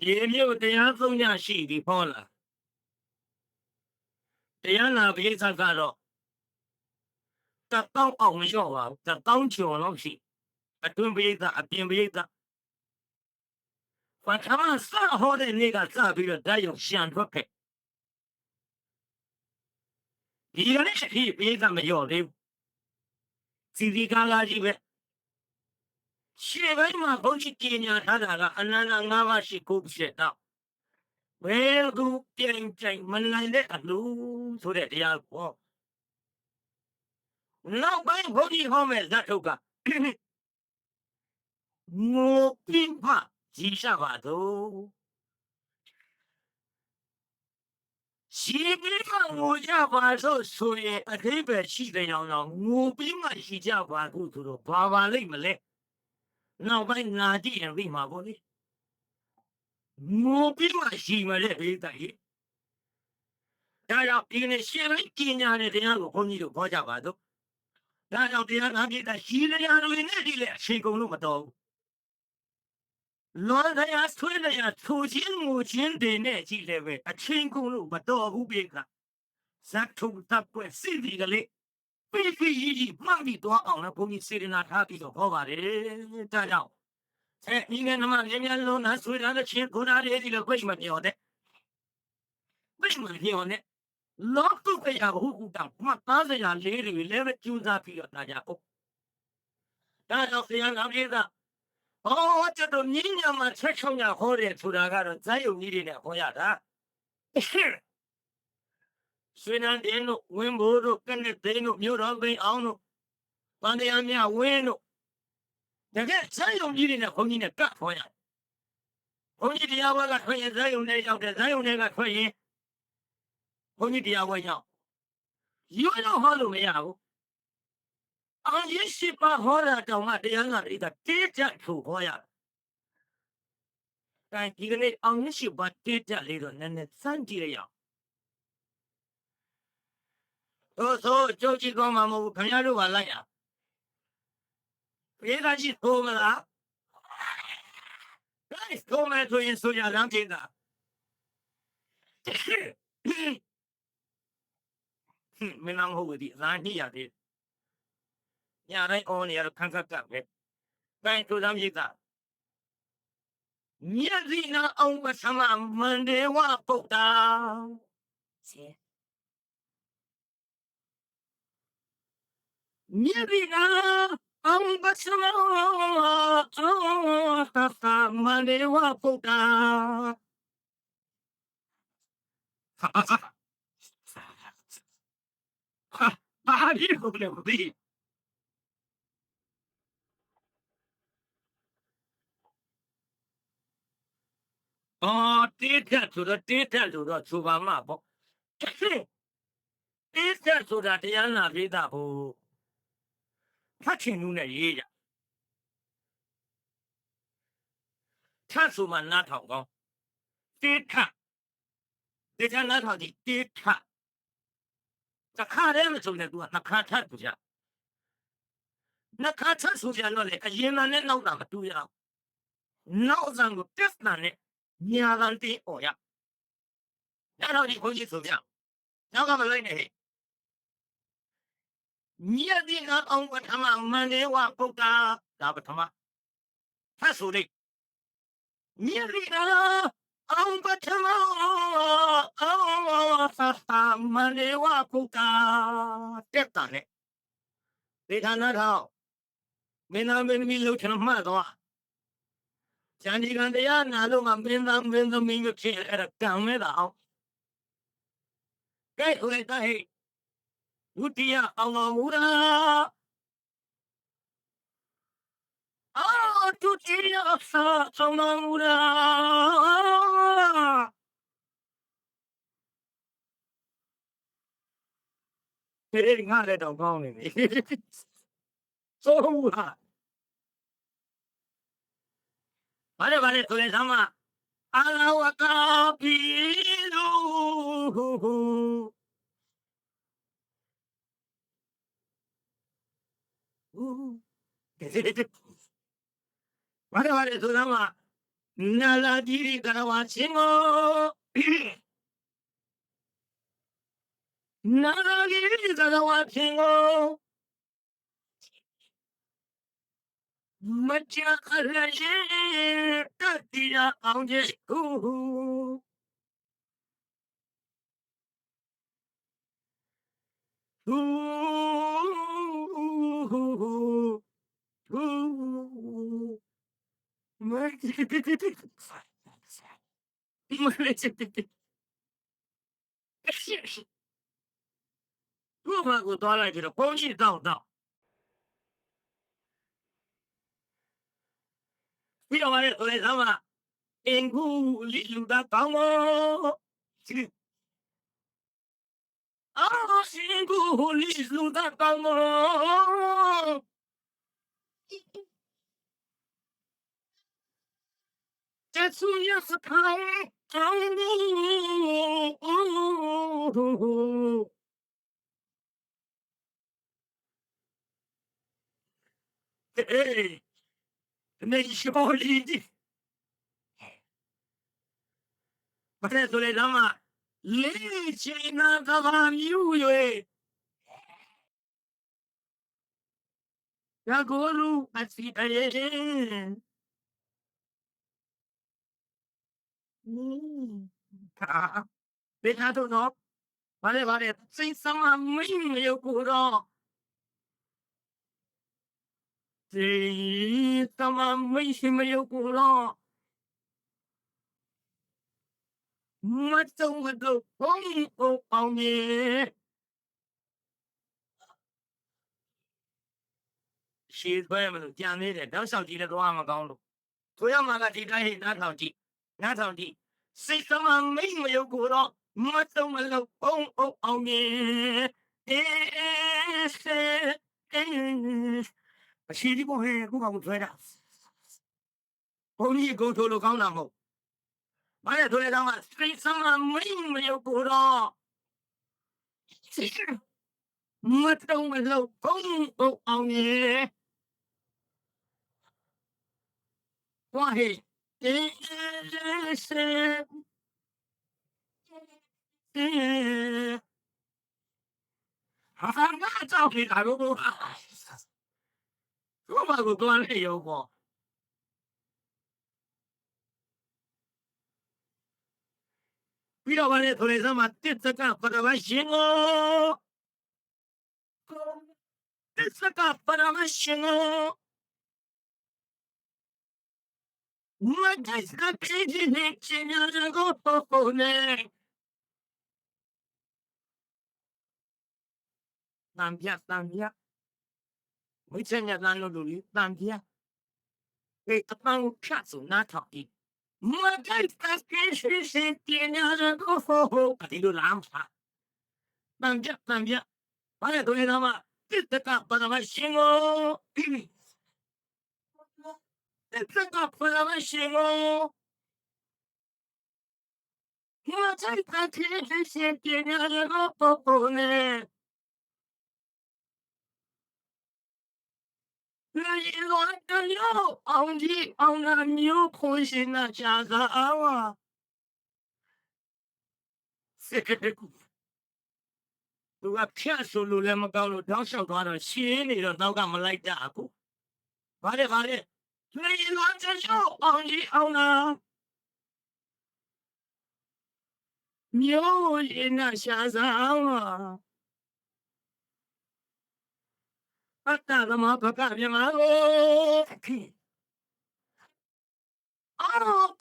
ရေမြို့တရားသုံးညရှိပြီဟောလားတရားနာပိဿကတော့တစ်တောင်းအောင်မလျှော့ပါဘူးတစ်တောင်းကျော်လောက်ရှိအတွင်းပိဿအပြင်ပိဿဘာသာစဟောတဲ့နေ့ကစပြီးတော့ဓာတ်ရုံရှံထွက်ခဲ့ဒီကနေ့ရှိပိဿမလျော့သေးဘူးစီစီကားကားကြီးပဲရှေ့ပိုင်းမှာဘုန်းကြီးကြီးညာထားတာကအနန္တ၅ပါးရှိကိုဖြစ်တော့ဘယ်သူပြန်ကြိုင်မနိုင်တဲ့အလူဆိုတဲ့တရားပေါ့နောက်ပိုင်းဘုန်းကြီးဟောမဲ့ဇတ်ထုတ်ကငိုပြင်းဖကြီးရှာပါတော့ရှိပြီးမှငိုကြပါလို့ဆိုရင်အတိပ္ပယ်ရှိတဲ့အောင်တော့ငိုပြီးမှရှိကြပါခုဆိုတော့ဘာပါလိမ့်မလဲနောက်ပိုင်းငါကြည့်ရင်ပြီးမှာပေါ့လေငိုပြီးမှရှိမလဲဘေးတိုင်ဒါကြောင့်ဒီနေ့ရှင်းလိုက်ကြင်ညာတဲ့တရားကိုဘုန်းကြီးတို့ခေါ်ကြပါတော့ဒါကြောင့်တရားနာပြတဲ့ရှိလျာတွေနဲ့ဒီလေအချိန်ကုန်လို့မတော်ဘူးလွန်တရားဆွေးတရားထူချင်းငိုချင်းတွေနဲ့ကြည့်လည်းပဲအချိန်ကုန်လို့မတော်ဘူးပြေကဇတ်ထုတပ်ပွဲစီဒီကလေးပြီးကြီးမှန်ပြီးတော့အောင်လည်းဘုန်းကြီးစေတနာထားပြီးတော့ဟောပါတယ်ဒါကြောင့်ဒီနေ့နမမြင်မြန်လုံးနာဆွေးထားတဲ့ချင်းကိုနာတွေဒီလိုခွင့်မပြောတဲ့ခွင့်မပြောနဲ့လောကုပယဘဟုတောင်မှသားစရာလေးတွေလည်းပဲကျူးစားပြီးတော့တာကြပေါ့ဒါကြောင့်ဆရာတော်ကြီးကကျတော့ညညမှာဆက်ချုံရဟောတယ်ဆိုတာကတော့ဇာယုံကြီးတွေနဲ့ဟောရတာဆွေနန်းတင်းတို့ဝင်းဘိုးတို့ကနဲ့သိန်းတို့မြို့တော်သိန်းအောင်တို့ဗန္တရားမြဝင်းတို့တကယ်ဇာယုံကြီးတွေနဲ့ဘုန်းကြီးနဲ့ကပ်ဟောရဘုန်းကြီးတရားဝါကထွက်ရင်ဇာယုံနဲ့ရောက်တယ်ဇာယုံနဲ့ကထွက်ရင်ဘုန်းကြီးတရားဝါရောက်ရိုးရိုးဟောလို့မရဘူးအောင်ရရှိပါဟောတာတောင်မှတရားနာရိတာတေးကြထူဟောရဒီကနေ့အောင်ရရှိပါတေးကြလေးတော့နည်းနည်းစမ်းကြည့်ရအောင်ဆိုကြိုးကြည့်ကောင်းမှာမဟုတ်ဘူးခင်ဗျားတို့ကလိုက်ရပြေးသားရှိသိုးမလားသိုးမယ်ဆိုရင်ဆိုရလမ်းပြေးတာမင်းမဟုတ်ဘူးဒီအလားညရသေးညတိုင်းအော်နေရတော့ခန်းခတ်ကပဲတိုင်းသူသားပြေးတာမြတ်ဒီနာအောင်မဆမမန္တေဝပုတ်တာမြတ်ဒီနာအောင်မဆမမန္တေဝပုတ်တာဘာဒီကိုလဲမသိတေးတက်ဆိုတော့တေးတက်ဆိုတော့ဆိုပါမှာပေါ့တေးတက်ဆိုတာတရားနာပြေးတာဟိုဖတ်ချင်လို့နဲ့ရေးကြထတ်ဆိုမှနားထောင်ကောင်းတေးထတရားနားထောင်ကြည့်တေးထတခါတည်းမဆိုနဲ့ तू ကနှစ်ခါထတ်ကြနှစ်ခါထတ်ဆိုကြတော့လေအရင်ကနဲ့နောက်တာမတူရအောင်နောက်ဆောင်ကိုတက်တာနဲ့ညာလန်တင်းអော်ရအဲ့တော့ဒီဘုန်းကြီးဆိုပြနောက်ကမလိုက်နဲ့မြတ်ဒီကအောင်ပထမမန္တေဝပုဒ္ဒါဒါပထမဖတ်ဆိုလိုက်မြတ်ဒီကအောင်ပထမမန္တေဝပုဒ္ဒါတက်တာနဲ့ဒေသနာတော့မင်းသားမင်းသမီးလှုပ်ချင်မှတ်သွားဇန်ဒီကံတရားနာလို့မှမင်းသားမင်းသမီးကိုဖြစ်အဲ့ဒါကံမဲ့တာအောင်ကဲဟိုလိုက်တဲ့ဒုတိယအောင်တော်မူတာဒုတိယအောင်တော်မူတာဒီငါလည်းတော့ကောင်းနေပြီဆိုးဟာဘာလဲဆိုရင်သမားအလာဝကာပီလူဘာလဲဆိုသမား Nala diri karawa singo. Nala diri karawa singo. Macha kalaje tatira aunje ooh. Ooh. Ooh. Toma con toda la que lo pongo y tal, tal. Mira, vale, le daba en Google, luda como. Ah, en Google, luda como. Tetsuya Sakai. Hey, ne sciogli. Ma adesso le dama. Lei c'è nata la miule. La goru, ma si Peccato no. Vale, vale, senza mamma io curo. Senza mamma io curo. Ma sono lo pongo a me. She's women, young lady, don't sound like the one I'm going to. So I'm not going to not on tea. Not on tea. Senza mamma io curo. Ma sono lo pongo a me. She đi bộ hè cũng không thuê đâu. Cô đi cô thua được không nào một. Bây giờ thuê đâu mà street xong là mình mà yêu cô đó. Mất đâu mà lâu không bộ ông nhé. Quá hề. Không có sao thì lại cô. Có mà cô con này yêu cô. Bây giờ bạn thuê xong mà tiếp tất cả phần là xin ô. Tiếp tất cả phần là xin ô. What does the pigeon go ne? Tambia. Mới xem nhà lan lô lì, tambia. Ê, tập bao chat số na thọ đi. What does the pigeon go? Cái đồ làm sao? Tambia. Bạn này tôi nói mà, tiếp tất cả phần là xin ô. Tiếp tất cả phần là xin ô. What does the pigeon go ne? ông đi ông làm nhiều khối xin là cha cả à tôi gặp cha solo lên mà cao rồi đóng sau đó là xin thì rồi tao cầm lại trả cô vale lấy loạn cho số ông đi ông làm nhiều xin là cha cả à bắt ta làm mà bắt ta làm mà oh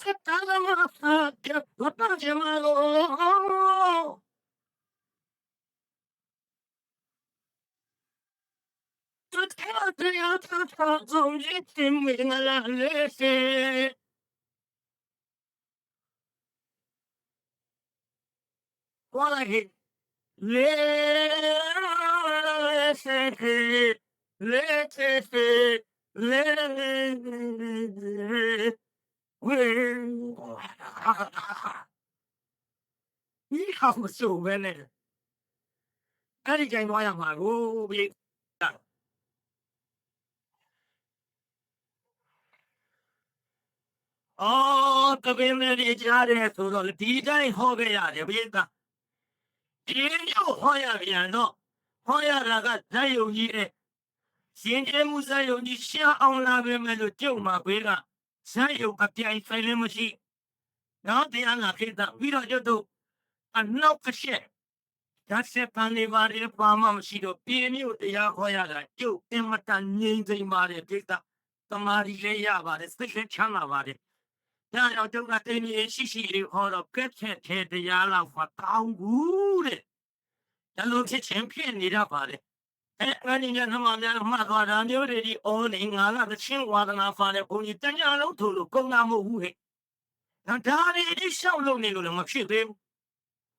bắt ta làm mà bắt ta làm mà qua lại ý không sủ bên này cái đi chạy ngoài mà cô bị အော်တပင်လေးကြားတယ်ဆိုတော့ဒီတိုင်းဟောခဲ့ရတယ်ဘေးကဒီမျိုးဟောရပြန်တော့ဟောရတာကဇက်ယုံကြီးတဲ့ရှင်ကျဲမှုဇက်ယုံကြီးရှာအောင်လာပဲမဲ့လို့ကြုံမှာဘေးကဇက်ယုံအပြိုင်ဆိုင်လည်းမရှိနော်တရားနာခေတ္တပြီးတော့ကျတော့အနောက်ကရှက်ဓာတ်ဆက်ပန်းလေးပါလေပါမမရှိတော့ပြင်းမျိုးတရားခေါ်ရတာကျုပ်အင်မတန်ငြိမ်သိမ်းပါတယ်ကိစ္စတမာရီလေးရပါတယ်စိတ်လည်းချမ်းသာပါတယ်ဒါကြောင့်ကျုပ်ကတင်းကြီးရှိရှိလေးဟောတော့ကက်ချက်ထဲတရားလောက်ပါကောင်းဘူးတဲ့ဒါလိုဖြစ်ချင်းဖြစ်နေတတ်ပါတယ်အဲ့ဒီညနမများမှတ်သွားတာမျိုးတွေဒီအော်နေငါကသချင်းဝါဒနာဖာတဲ့ဘုန်းကြီးတညာလုံးထို့လို့ကုံတာမဟုတ်ဘူးဟဲ့ဒါတွေဒီရှောက်လို့နေလို့လည်းမဖြစ်သေးဘူး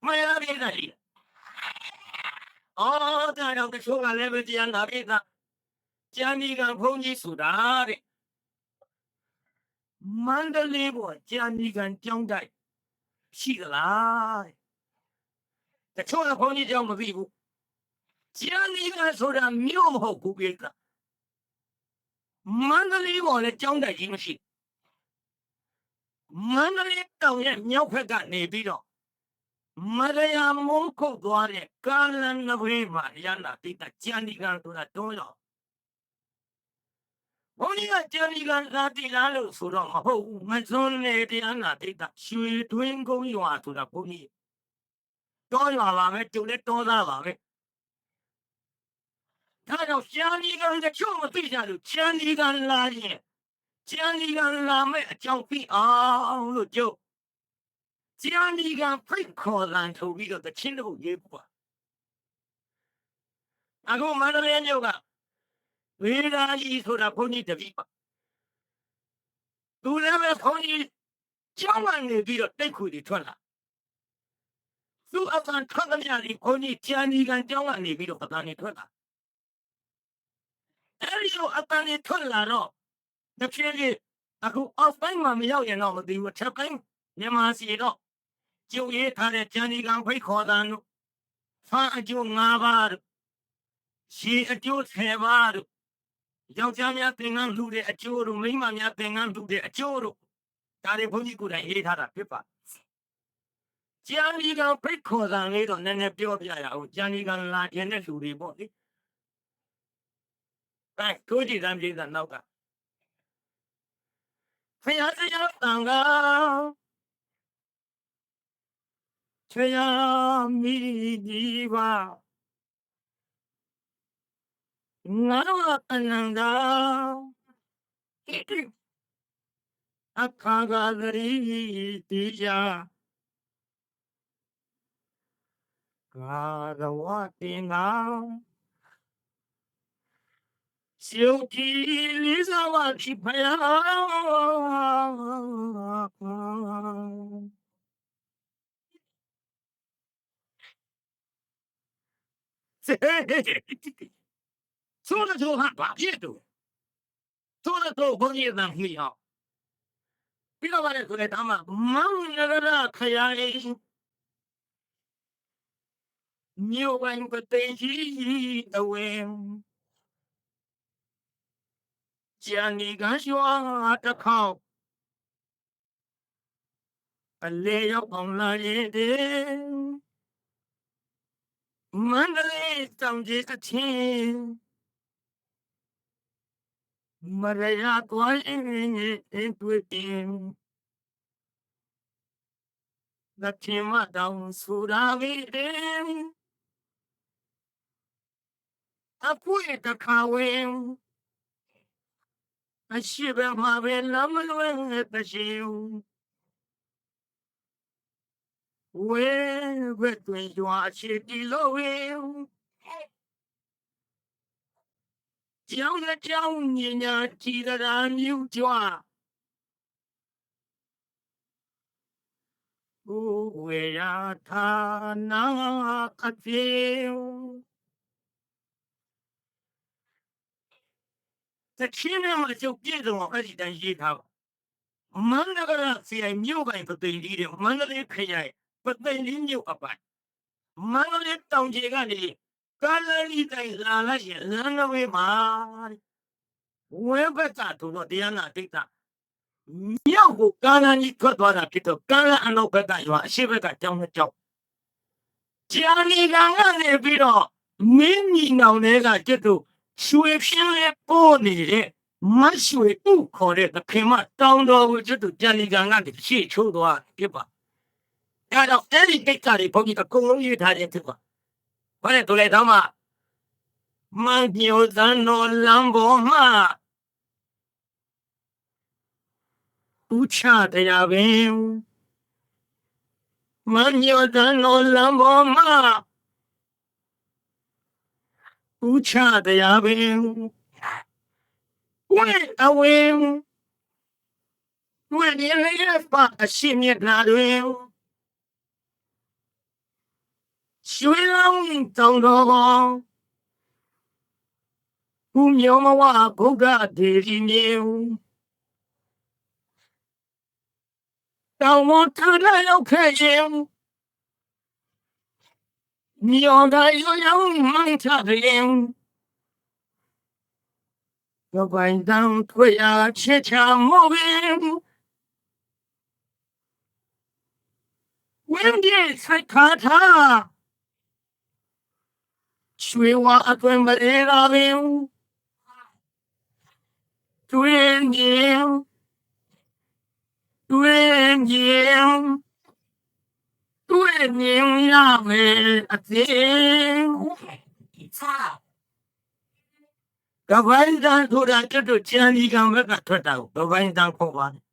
မရသေးတာကြီးအော်ဒါတော့တချို့ကလည်းပဲတရားနာပြီးသားကျန်ဒီကဘုန်းကြီးဆိုတာတဲ့မန္တလေးပေါ်ကျန်ဒီကကြောင်းတိုက်ရှိသလားတချို့ကဘုန်းကြီးကြောင်းမသိဘူးကျန်ဒီကဆိုတာမြို့မဟုတ်ဘူးပြေကမန္တလေးပေါ်လည်းကြောင်းတိုက်ကြီးမရှိမန္တလေးတောင်ရဲ့မြောက်ဘက်ကနေပြီးတော့မရယာမုန်းခုတ်သွားတဲ့ကာလန်နဘေးမှာရလာတိတ်ကျန်ဒီကဆိုတာတွန်းတော့ဘုန်းကြီးကကျန်ဒီကလာတိလာလို့ဆိုတော့မဟုတ်ဘူးမစွန်းနေတရားနာတိတ်ရွှေတွင်းကုန်းရွာဆိုတာဘုန်းကြီးတောရွာပါပဲကျုပ်လည်းတောသားပါပဲဒါကြောင့်ကျန်ဒီကတချို့မသိကြလို့ကျန်ဒီကလာရင်ကျန်ဒီကလာမဲ့အကြောင်းပြီးအောင်လို့ကျုပ်ကျန်ဒီကဖိတ်ခေါ်လာထုတ်ပြီးတော့တချင်းတို့ရေးပါအခုမန္တလေးမြို့ကဝေဒာကြီးဆိုတာဘုန်းကြီးတပည့်ပါသူလည်းပဲဘုန်းကြီးကျောင်းကနေပြီးတော့တိတ်ခွေတွေထွက်လာသူအကန်ထွက်ကြတယ်ဘုန်းကြီးကျန်ဒီကကျောင်းကနေပြီးတော့အကန်နေထွက်လာအဲဒီလိုအကန်နေထွက်လာတော့တဖြည်းဖြည်းအခု offline မှာမရောက်ရင်တော့မသိဘူးထပ်ပိုင်းမြန်မာစီတော့ကျုပ်ရေးထားတဲ့ကျန်ဒီကဖိတ်ခေါ်တာတို့ဖာအကျိုး၅ပါးတို့ရှည်အကျိုး10ပါးတို့ယောက်ျားများသင်္ကန်းလှူတဲ့အကျိုးတို့မိန်းမများသင်္ကန်းလှူတဲ့အကျိုးတို့ဒါတွေဘုန်းကြီးကိုယ်တိုင်ရေးထားတာဖြစ်ပါကျန်ဒီကဖိတ်ခေါ်တာလေးတော့နည်းနည်းပြောပြရအောင်ကျန်ဒီကလာခြင်းတဲ့လူတွေပေါ့လေအဲကိုကြည့်တမ်းပြည်သားနောက်ကဖယားတရားတန်ကချွေရမိဒီပါငါတို့အနန္တအခါကလေးတီးကြကာရဝတင်ကရှုပ်ကြည်လေးစားဝဖြစ်ဖယား说了之后还把别的，说了之后光也当没好。比如话呢，过来他们忙那个太阳牛完不得起的喂，将你个说的靠，来要碰了一点，慢的嘞，长这个钱。မရယာသွားရင်တွေ့တင်လက်ချင်မတောင်ဆိုတာပဲအခုတခါဝင်အရှိဘမှာပဲလမ်းမလွဲတရှိဝဲဘက်တွင်ရွာချီတီလို့ဝင်ကျောင်းနဲ့ကျောင်းညညာကြည်တာမြူကြွားဝေရထာနာကပြေတချင်းနဲ့မကျုပ်ပြည့်စုံအောင်အဲ့ဒီတန်ရေးထားပါမန္တကရစီအိုင်မြို့ကိုင်ပသိမ်ကြီးတဲ့မန္တလေးခရိုင်ပသိမ်ကြီးမြို့အပိုင်မန္တလေးတောင်ကြီးကနေကာလလီတိုင်လာလိုက်ရင်လမ်းနဝေးမှာဝဲဘက်ကတို့တော့တရားနာတိတ်တာ မြောက်ကိုကားလမ်းကြီးထွက်သွားတာဖြစ်တော့ကားလမ်းအနောက်ဘက်ကရွာအရှိဘက်ကကြောင်းနှစ်ကြောင်းဂျာနီကန်ကနေပြီးတော့မင်းညီနောင်တွေကကျွတ်တို့ရွှေဖြင်းလေးပို့နေတဲ့မတ်ရွှေဥခေါ်တဲ့သခင်မတောင်းတော်ကိုကျွတ်တို့ဂျာနီကန်ကနေရှေ့ချိုးသွားဖြစ်ပါအဲ့တော့အဲ့ဒီကိစ္စတွေဘုန်းကြီးအကုန်လုံးရေးထားခြင်းဖြစ်ပါဘာလဲတို့လေတော့မှမန်ပြိုသန်တော်လမ်းပေါ်မှာဦးချတရားပင်မန်ပြိုသန်တော်လမ်းပေါ်မှာဦးချတရားပင်ဝဲအဝင်းဝဲဒီလေးပါအရှိမြတ်နာတွင်ရွှေလောင်းတောင်းတော်ဦးမျိုးမဝဗုဒ္ဓဒေဒီမြေတောင်းမထရရောက်ခဲ့ရင်မြော်တိုင်းရောက်မှန်ချရင်ယောပိုင်တန်းထွေရချစ်ချမောပင်ဝင်းပြေဆိုင်ခါထားရွှေဝါအတွင်မရေလာပင်တွင်ရင်တွေ့မြင်ရမယ်အသေးကပိုင်းတန်းထိုးတာကျွတ်တို့ချန်ဒီကံဘက်ကထွက်တာကိုကပိုင်းတန်းခေါ်ပါတယ်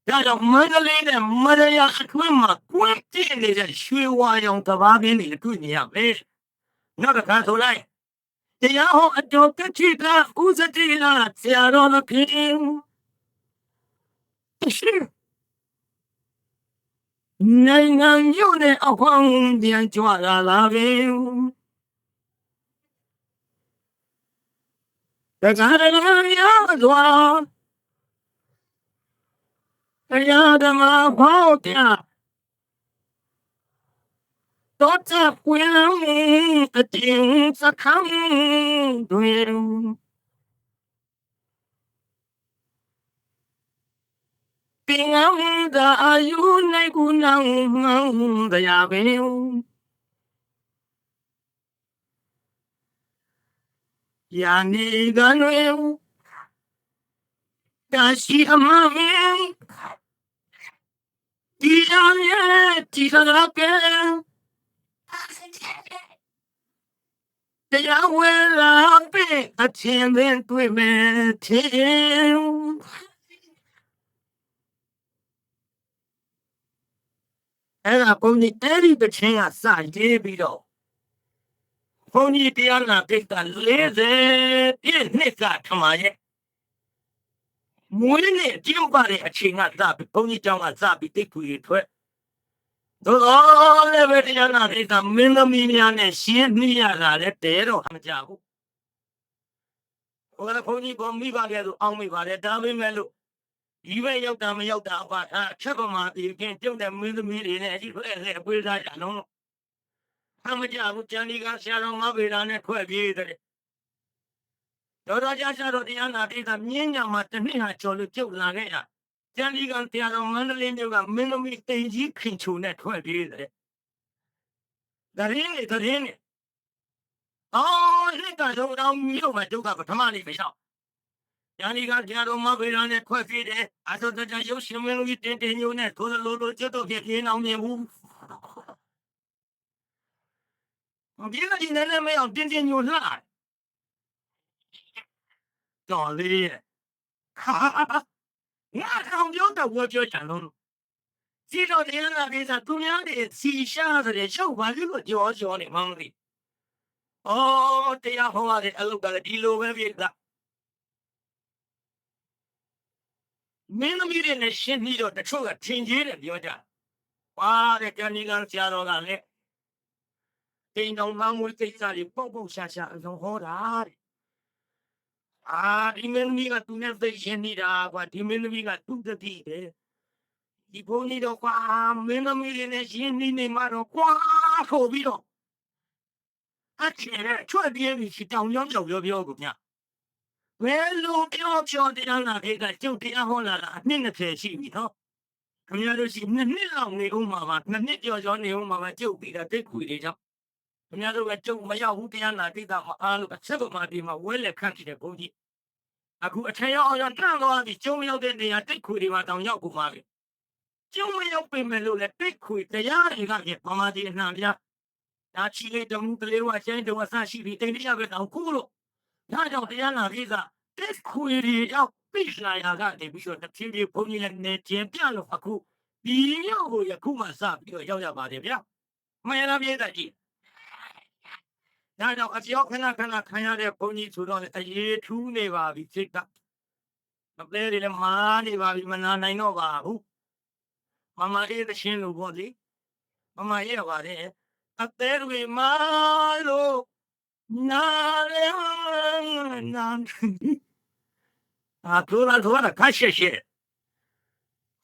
ဒါကြောင့်မန္တလေးနဲ့မရယာအတွင်းမှာကွင်းတည်နေတဲ့ရွှေဝါရောင်တဘာပင်တွေတွေ့နေရမယ်နောက်တစ်ခါဆိုလိုက်တရားဟောအတော်ကတိကဥစတိလာဆရာတော်သခင်နိုင်ငံမြို့နဲ့အဖောင်းပြန်ကြွလာလာပင်တကားရရစွာတရားဓမ္မဘောက်ပြတော့တပ်ပွင့်အတင်းစခန်းတွင်ပင်သာအာယုနိုင်ကူနောင်တရားပင်ယာနေကနွေတာရှိအမမင်းဒီရရဲ့ဒီကရကဲတရားဝဲလာပဲအချင်းပင်တွေ့မယ်ထင်အဲ့ဒါဘုန်းကြီးအဲ့ဒီတခြင်းကစရေးပြီးတော့ဘုန်းကြီးတရားနာကိစ္စ40ပြည့်နှစ်ကထမရဲ့မွေးနေ့ကျင်းပတဲ့အချိန်ကစပြီးဘုန်းကြီးကျောင်းကစပြီးတိတ်ခွေထွက်သို့တော်လည်းပဲတရားနာကိစ္စမင်းသမီးများနဲ့ရှင်းနှီးရတာလည်းတဲတော့မကြဘူးဟိုကဘုန်းကြီးကမိပါခဲ့ဆိုအောင်းမိပါတယ်ဒါပေမဲ့လို့ဒီဘက်ရောက်တာမရောက်တာအပါအချက်ပမာဒီကင်းပြုတ်တဲ့မင်းသမီးတွေနဲ့အကြည့်ဖွဲ့အပွေးသားရလုံးမကြဘူးကျန်ဒီကဆရာတော်ငါးပေတာနဲ့ထွက်ပြေးတယ်တော်ကြဆရာတော်တရားနာကိစ္စမြင်းညာမှာတစ်နှစ်ဟာကျော်လို့ပြုတ်လာခဲ့တာကျန်ဒီကဆရာတော်မန္တလေးမြို့ကမင်းသမီးတိမ်ကြီးခင်ချုံနဲ့ထွက်ပြေးတယ်တရင်နေအော်နှစ်ကတော့တောင်မြို့မှာဒုက္ခပထမနေ့ပဲရှောက်ကျန်ဒီကဆရာတော်မဘေးတာနဲ့ထွက်ပြေးတယ်အသောတကြရုပ်ရှင်မင်းကြီးတင်ညိုနဲ့ထိုးလိုကျွတ်တော့ပြင်းအောင်မြင်ဘူးပြေးကကြီးနဲ့မဲအောင်တင်းညိုလှတော်လေးဟာငါထောင်ပြောတော့ဝပြောချင်လို့စီတော်တရားနာကိစ္စသူများတွေစီရှာဆိုတဲ့ရှုပ်ပါလို့ကြောနေမှမသိအော်တရားဟောရတဲ့အလုပ်ကလည်းဒီလိုပဲပြည့်တာမင်းသမီးတွေနဲ့ရှင်းပြီးတော့တချို့ကထင်ကြီးတယ်ပြောကြပါတဲ့ကျန်ဒီကဆရာတော်ကလည်းတိန်တော်မမွေးကိစ္စတွေပုတ်ရှာအစုံဟောတာတဲ့ဒီမင်းသမီးကသူနဲ့သိရှင်းနေတာကွာဒီမင်းသမီးကသူ့တတိတယ်ဒီဘုန်းကြီးတော့ကွာမင်းသမီးတွေနဲ့ရှင်းနေမှတော့ကွာထို့ပြီးတော့အချေတဲ့ချွတ်ပြေးပြီးတောင်ကြောင်းပြောကိုည ဘယ်လိုပြောတရားနာခေတ်ကကျုပ်တရားဟောလာတာအနှစ်20ရှိပြီနော်ခင်ဗျားတို့ရှိနှစ်လောက်နေဦးမှာပါနှစ်ကျော်နေဦးမှာပါကျုပ်ပြီးတာတိတ်ခွေတွေကြောင့်ခင်ဗျားတို့ကကျုပ်မရောက်ဘူးတရားနာတိတ်တာမအားလို့အချက်ပမာဒီမှာဝဲလက်ခန့်ဖြစ်တဲ့ဘုန်းကြီးအခုအထက်ရောက်အောင်တန့်သွားပြီကျုံရောက်တဲ့နေရာတိတ်ခွေတွေမှာတောင်ရောက်ကုန်ပါပြီကျုံမရောက်ပြင်မယ်လို့လေတိတ်ခွေတရားတွေကပြပမာဒီအနှံပြဒါချီလေးတုံးကလေးဝကျင်းတုံးအဆရှိပြီးတိတ်ရပဲတောင်ခုလို့ဒါကြောင့်တရားနာကိစ္စတိတ်ခွေတွေရောက်ပြလာရကနေပြီးတော့တစ်ဖြည်းဖြည်းဘုန်းကြီးလည်းနေကျင်ပြလို့အခုဒီရောက်ကိုယခုမှစပြီးတော့ရောက်ရပါတယ်ဗျာမှန်လားပြည့်တဲ့ကြီးဒါကြောင့်အပြောခဏခံရတဲ့ဘုန်းကြီးဆိုတော့အရေးထူးနေပါပြီစိတ်ကအသေးတွေလည်းမာနေပါပြီမနာနိုင်တော့ပါဘူးမမအေးသရှင်လို့ပေါ့လေမမအေးရပါတယ်အသေးတွေမာလို့နာလေနာတို့လာခါရှက်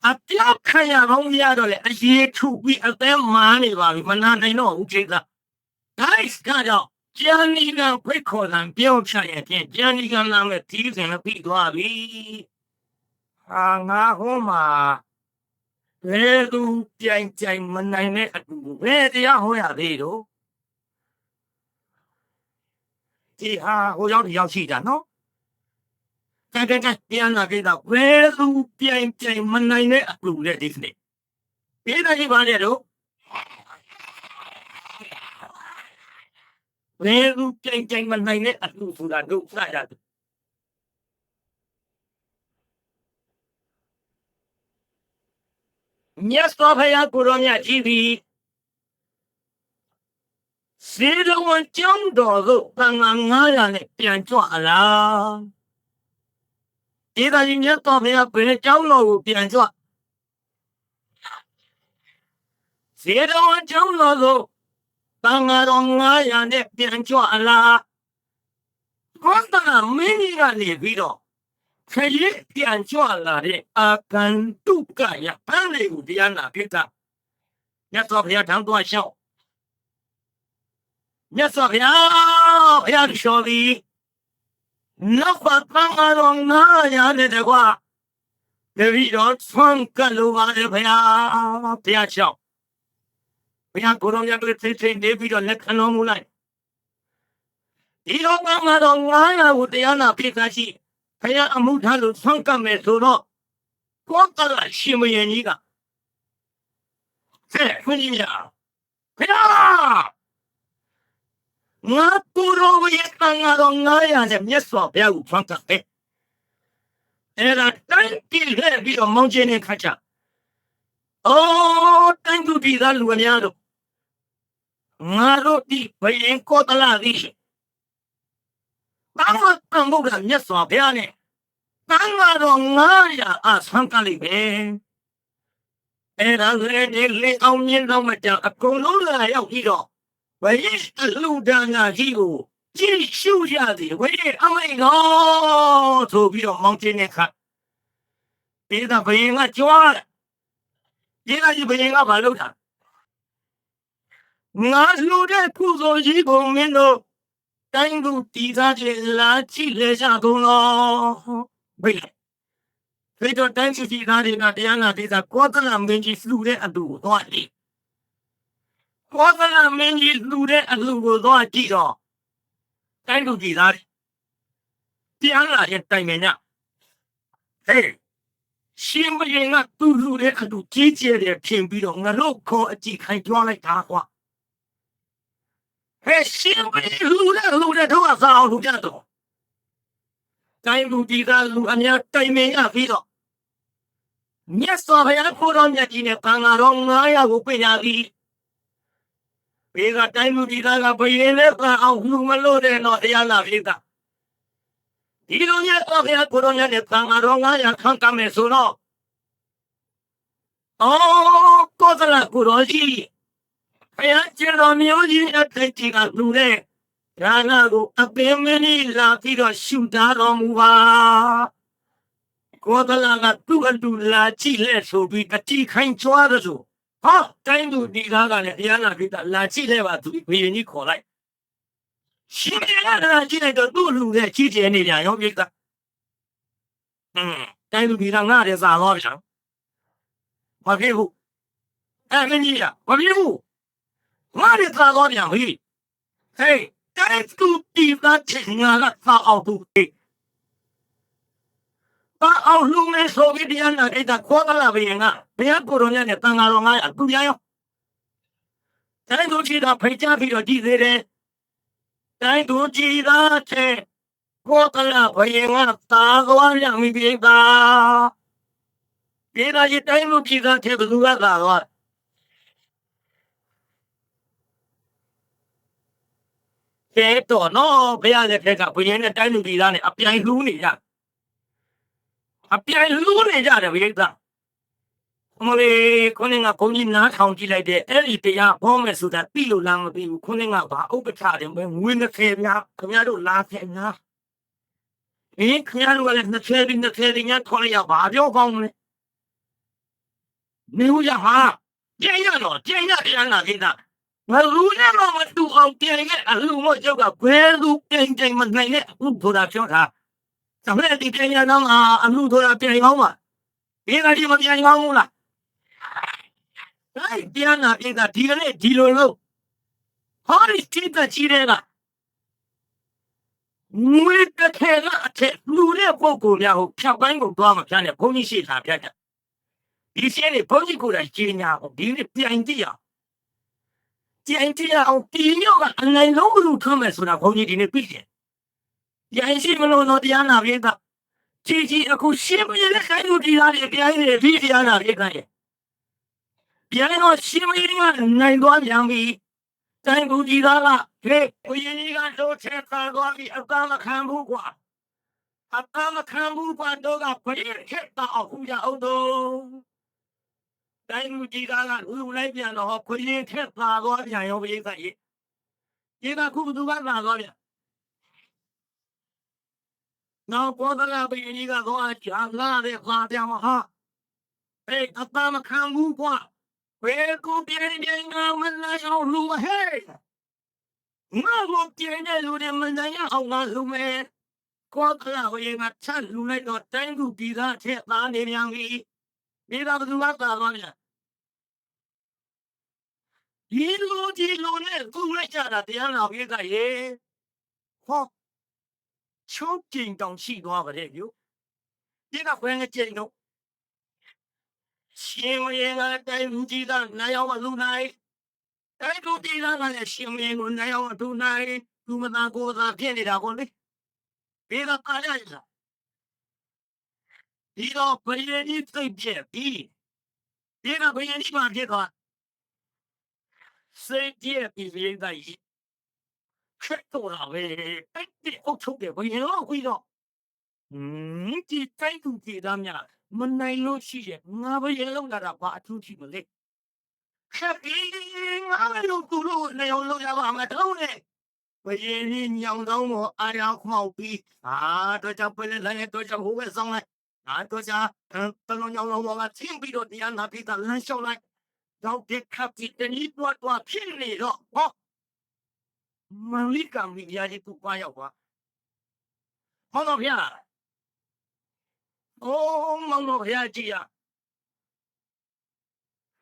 အပြောက်ခံရအောင်ရတော့လေအရေးထူပြီးအသေးမာနေပါပြီမနာနိုင်တော့ဘူးစိတ်ကGuys,ကတော့ကျန်ဒီကဖိတ်ခေါ်တာပြောချရဲ့ဖြင့်ကျန်ဒီကနာမဲ့တီးစင်လည်းပြီးသွားပြီငါဟောမှာဘယ်သူပြိုင်မနိုင်တဲ့အတူဘယ်တရားဟောရသေးတော့ဒီဟာဟိုရောက်ရှိတာနော်ကဲပြန်လာခဲ့တော့ဘယ်သူပြိုင်မနိုင်တဲ့အတူတဲ့ဒီနေ့ပြေးတာကြီးပါလေတော့ဘယ်သူပြိုင်မနိုင်တဲ့အတူဆိုတာတို့စရတယ်မြတ်စွာဘုရားကိုရောမြတ်ကြီးသည်စေတဝန်ကျောင်းတော်သို့တန်ခါ900နဲ့ပြန်ကြွလာဒီကကြီးမြတ်စွာဘုရားဘယ်ကျောင်းတော်ကိုပြန်ကြွစေတဝန်ကျောင်းတော်သို့တန်ခါတော်900နဲ့ပြန်ကြွလာဘောတနာမင်းကြီးကနေပြီးတော့ခရီးပြန်ကြွလာတဲ့အာကန်တုကရပန်းလေးကိုတရားနာပြတာမြတ်စွာဘုရားထံသွားလျှောက်မြတ်စွာဘုရားလျှော်သည်နောက်ပါတန်ခါတော်900နဲ့တကွာတပည့်တော်ဆွမ်းကလိုပါလေဘုရားလျှောက်ဘုရားကိုရောမြတ်ကလေးသိနေပြီးတော့လက်ခံတော်မူလိုက်ဒီတော့တန်ခါတော်900ကိုတရားနာပြတာရှိဘုရားအမှုထားလို့ဆွမ်းကမယ်ဆိုတော့ကိုယ်ကရှင်မယင်ကြီးကခွင့်ကြီးများဘုရားငါကိုရောရဲ့တန်ခါတော်900နဲ့မြတ်စွာဘုရားကိုဆွမ်းကမယ်အဲ့ဒါတိုင်းပြည်လဲပြီးတော့မောင်းကျင်းနေခါချတိုင်းသူပြည်သားလူအများတို့ငါတို့ဒီဘယင်ကောတလာသည်ဘာမှကံဖို့ကမြတ်စွာဘုရားနဲ့တန်ခါတော်900အဆွမ်းကလိုက်ပဲအဲ့ဒါလေအောင်မြင်တော့မကြအကုန်လုံးလာရောက်ပြီးတော့ဘယင်လူတန်းကကြီးကိုကြည့်ရှုရသည်ဝိအမိန်တော်ဆိုပြီးတော့မောင်းကျင်းတဲ့ခါဒီကဘယင်ကကြွားဒီကကြီးဘယင်ကမလုပ်တာငါလူတဲ့ကုသိုလ်ကြီးကိုမင်းတို့တိုင်းသူတီသားချင်းလာကြည့်လေကြကုန်တော့ဘယ်လေတော့တိုင်းသူတီသားတွေကတရားနာဒေသကောသလမင်းကြီးလှူတဲ့အတူကိုသွားလေကောသလမင်းကြီးလှူတဲ့အလှူကိုသွားကြည့်တော့တိုင်းသူတီသားတရားနာရဲ့တိုင်မင်းညဟေးရှင်ဘရင်ကသူ့လူတဲ့အတူကြီးကျယ်တယ်ဖြစ်ပြီးတော့ငါတို့ခေါ်အကြည့်ခိုင်ကြွားလိုက်တာကွာဟဲ့ရှင်ဘရင်လူတဲ့တော့အစားအောင်လူကြတော့တိုင်းလူဒီကလူအများတိုင်မင်းရပြီးတော့မြတ်စွာဘုရားကိုတော်မြတ်ကြီးနဲ့တန်ခါတော်900ကိုပြင်ရသည်ဘေးကတိုင်းလူဒီကဘရင်နဲ့ပန်းအောင်လူမလို့တဲ့တော့တရားလာဖြစ်တာဒီလိုမြတ်စွာဘုရားကိုတော်မြတ်နဲ့တန်ခါတော်900ခံကမယ်ဆိုတော့ကောသလကိုတော်ကြီးဘုရားကျတော်မျိုးကြီးအထက်ကြီးကလူတဲ့ဒါနကိုအပင်မင်းကြီးလာပြီးတော့ရှုထားတော်မူပါကောသလကသူ့အတူလာကြည့်လဲဆိုပြီးအတိခိုင်ကြွားတယ်ဆိုတိုင်းသူဒီကားကလည်းတရားနာပြီးလာကြည့်လဲပါသူဘုရင်ကြီးခေါ်လိုက်ရှင်ရလာကြည့်လိုက်တော့သူ့လူနဲ့ကြီးကျယ်နေပြန်ရောပြိတ္တာ တိုင်းသူပြည်သားငါတဲ့စာသွားပြန်မဖြစ်ဘူးအဲ့မင်းကြီးကမဖြစ်ဘူးငါတဲ့စာသွားပြန်ပြီဟေးတိုင်းသူပြည်သားချင်ငါကစာအောင်သူပါအောင်လူမဲဆိုပြီးတရားနာအိတ်ခေါ်လာပြီငါဘယ်ကိုရောနဲ့တန်ဃာတော်ငါအတူရရောတိုင်းသူကြီးကဖိတ်ချပြီးတော့ကြည်သေးတယ်တိုင်းသူကြီးသားချေခေါ်လာပြီငါသာသွားပြန်ပြီပြည်သားပြည်သားကြီးတိုင်းသူကြီးသားချေဘယ်သူကသာသွားကဲတော့နော်ဘုရားရဲ့ခက်ကဘုရင်နဲ့တိုင်းသူပြည်သားနဲ့အပြိုင်လူးနေကြအပြိုင်လူးနေကြတယ်ဘုရားမလေးခုနကဘုန်းကြီးနားထောင်ကြည့်လိုက်တဲ့အဲ့ဒီတရားဟောမယ်ဆိုတာသိလို့လားမသိဘူးခုနကဘာဥပ္ပထာတယ်ငွေ20များခင်ဗျားတို့လာခဲ့များခင်ဗျားတို့ကလည်း20ညခေါ်ရပါပြောကောင်းလဲနေဦးရဟာပြန်ရတော့ပြန်ရပြန်လာခဲ့တာငါလူနဲ့မတူအောင်ပြန်ခဲ့အလူမကျုပ်ကဘယ်သူပြန်မနိုင်နဲ့ဥပ္ပထာပြောတာဒါမဲ့ဒီပြန်ရတော့အလူဆိုတာပြန်ကောင်းပါဒီကကြီးမပြန်ကောင်းဘူးလားအဲ့တရားနာပြေကဒီကနေ့ဒီလိုလို့ဟောဒီတိတကြီးတဲ့ကငွေတစ်ထည်ကအထက်လူတဲ့ပုံကိုများဟုတ်ဖြောက်ပိုင်းကိုသွားမှဖြတ်နေဘုန်းကြီးရှိတာဖြတ်တယ်ဒီရှင်းနေဘုန်းကြီးကိုယ်တိုင်ကြီးညာအောင်ဒီနေ့ပြန်ကြည့်အောင်ဒီမျိုးကအနိုင်လုံးလူထွန်းမယ်ဆိုတာဘုန်းကြီးဒီနေ့ပြီးတယ်ပြန်ရှိမလို့တော့တရားနာပြေကကြီးအခုရှင်းမရတဲ့ခိုင်းလို့ဒီသားတွေပြန်နေပြီတရားနာပြေကရဲ့ပြန်တော့ရှင်းမရင်းကနိုင်သွားပြန်ပြီတိုင်းကူကြီးသားကဟေးဘုရင်ကြီးကတော့ချက်သားသွားပြီအသားမခံဘူးကွာတော့ကဘုရင်ချက်သားအောင်ရအောင်တော့တိုင်းကူကြီးသားကလူလိုက်ပြန်တော့ဘုရင်ချက်သားသွားပြန်ရောဘုရင်ကရေးဒီကခုသူကလာသွားပြန်နောက်ပေါ်လာဘုရင်ကြီးကတော့ကြာလာတဲ့ခါပြန်ဟာဟေးအသားမခံဘူးကွာဘယ်ကိုပြင်းငါမလာအောင်လူဟဲ့ငါကိုပြင်းတဲ့လူတွေမနိုင်အောင်ငါလူမဲကောကလာဝေးငါချက်လူလိုက်တော့တိုင်းသူပြည်သားထက်သားနေပြန်ပြီမိသားစုကသာသွားပြန်ဒီလိုနဲ့ကူလိုက်ကြတာတရားနာပြေကရေဟောချုပ်ကျင်တောင်ရှိသွားပါတဲ့မြို့ဒီကခွဲငကျင်တော့ရှင်မင်းကတိုင်းလူကြီးကနိုင်အောင်မလူနိုင်တိုင်းလူကြီးကလည်းရှင်မင်းကိုနိုင်အောင်မလူနိုင်သူမသားကိုသာဖြစ်နေတာကိုလေဘေးကပါရရဒီတော့ဘယ်ရင်ကြီးသိဖြစ်ပြီးဒီကဘယ်ရင်ကြီးမှဖြစ်သွားစိတ်ကြည့်ပြီးပြီးတိုင်းချက်တော့လာပဲအဲ့ဒီအုတ်ထုတ်တယ်ဘယ်ရင်တော့ပြီးတော့ဒီတိုင်းသူကြီးသားများမနိုင်လို့ရှိရဲ့ငါဘယ်ရင်လောက်လာတာဘာအထူးရှိမလဲခက်ပြီးငါလို့သူလို့နေအောင်လုပ်ရပါမယ်တော့လေဘယ်ရင်ညောင်တော့မအားရခေါက်ပြီးတော့ကြောင့်ပဲလည်းတော့ကြောင့်ဟိုပဲဆောင်လိုက်တော့ကြောင့်တလုံးညောင်လုံးမှာသင်ပြီးတော့တရားနာပြီးသားလမ်းလျှောက်လိုက်တော့ဒီခပ်ပြီးတနည်းတော့ဖြစ်နေတော့ဟောမန်လိကံမိရားကြီးသူ့ပါရောက်ပါဟောတော့ဗျာမောင်တော်ဘုရားကြီး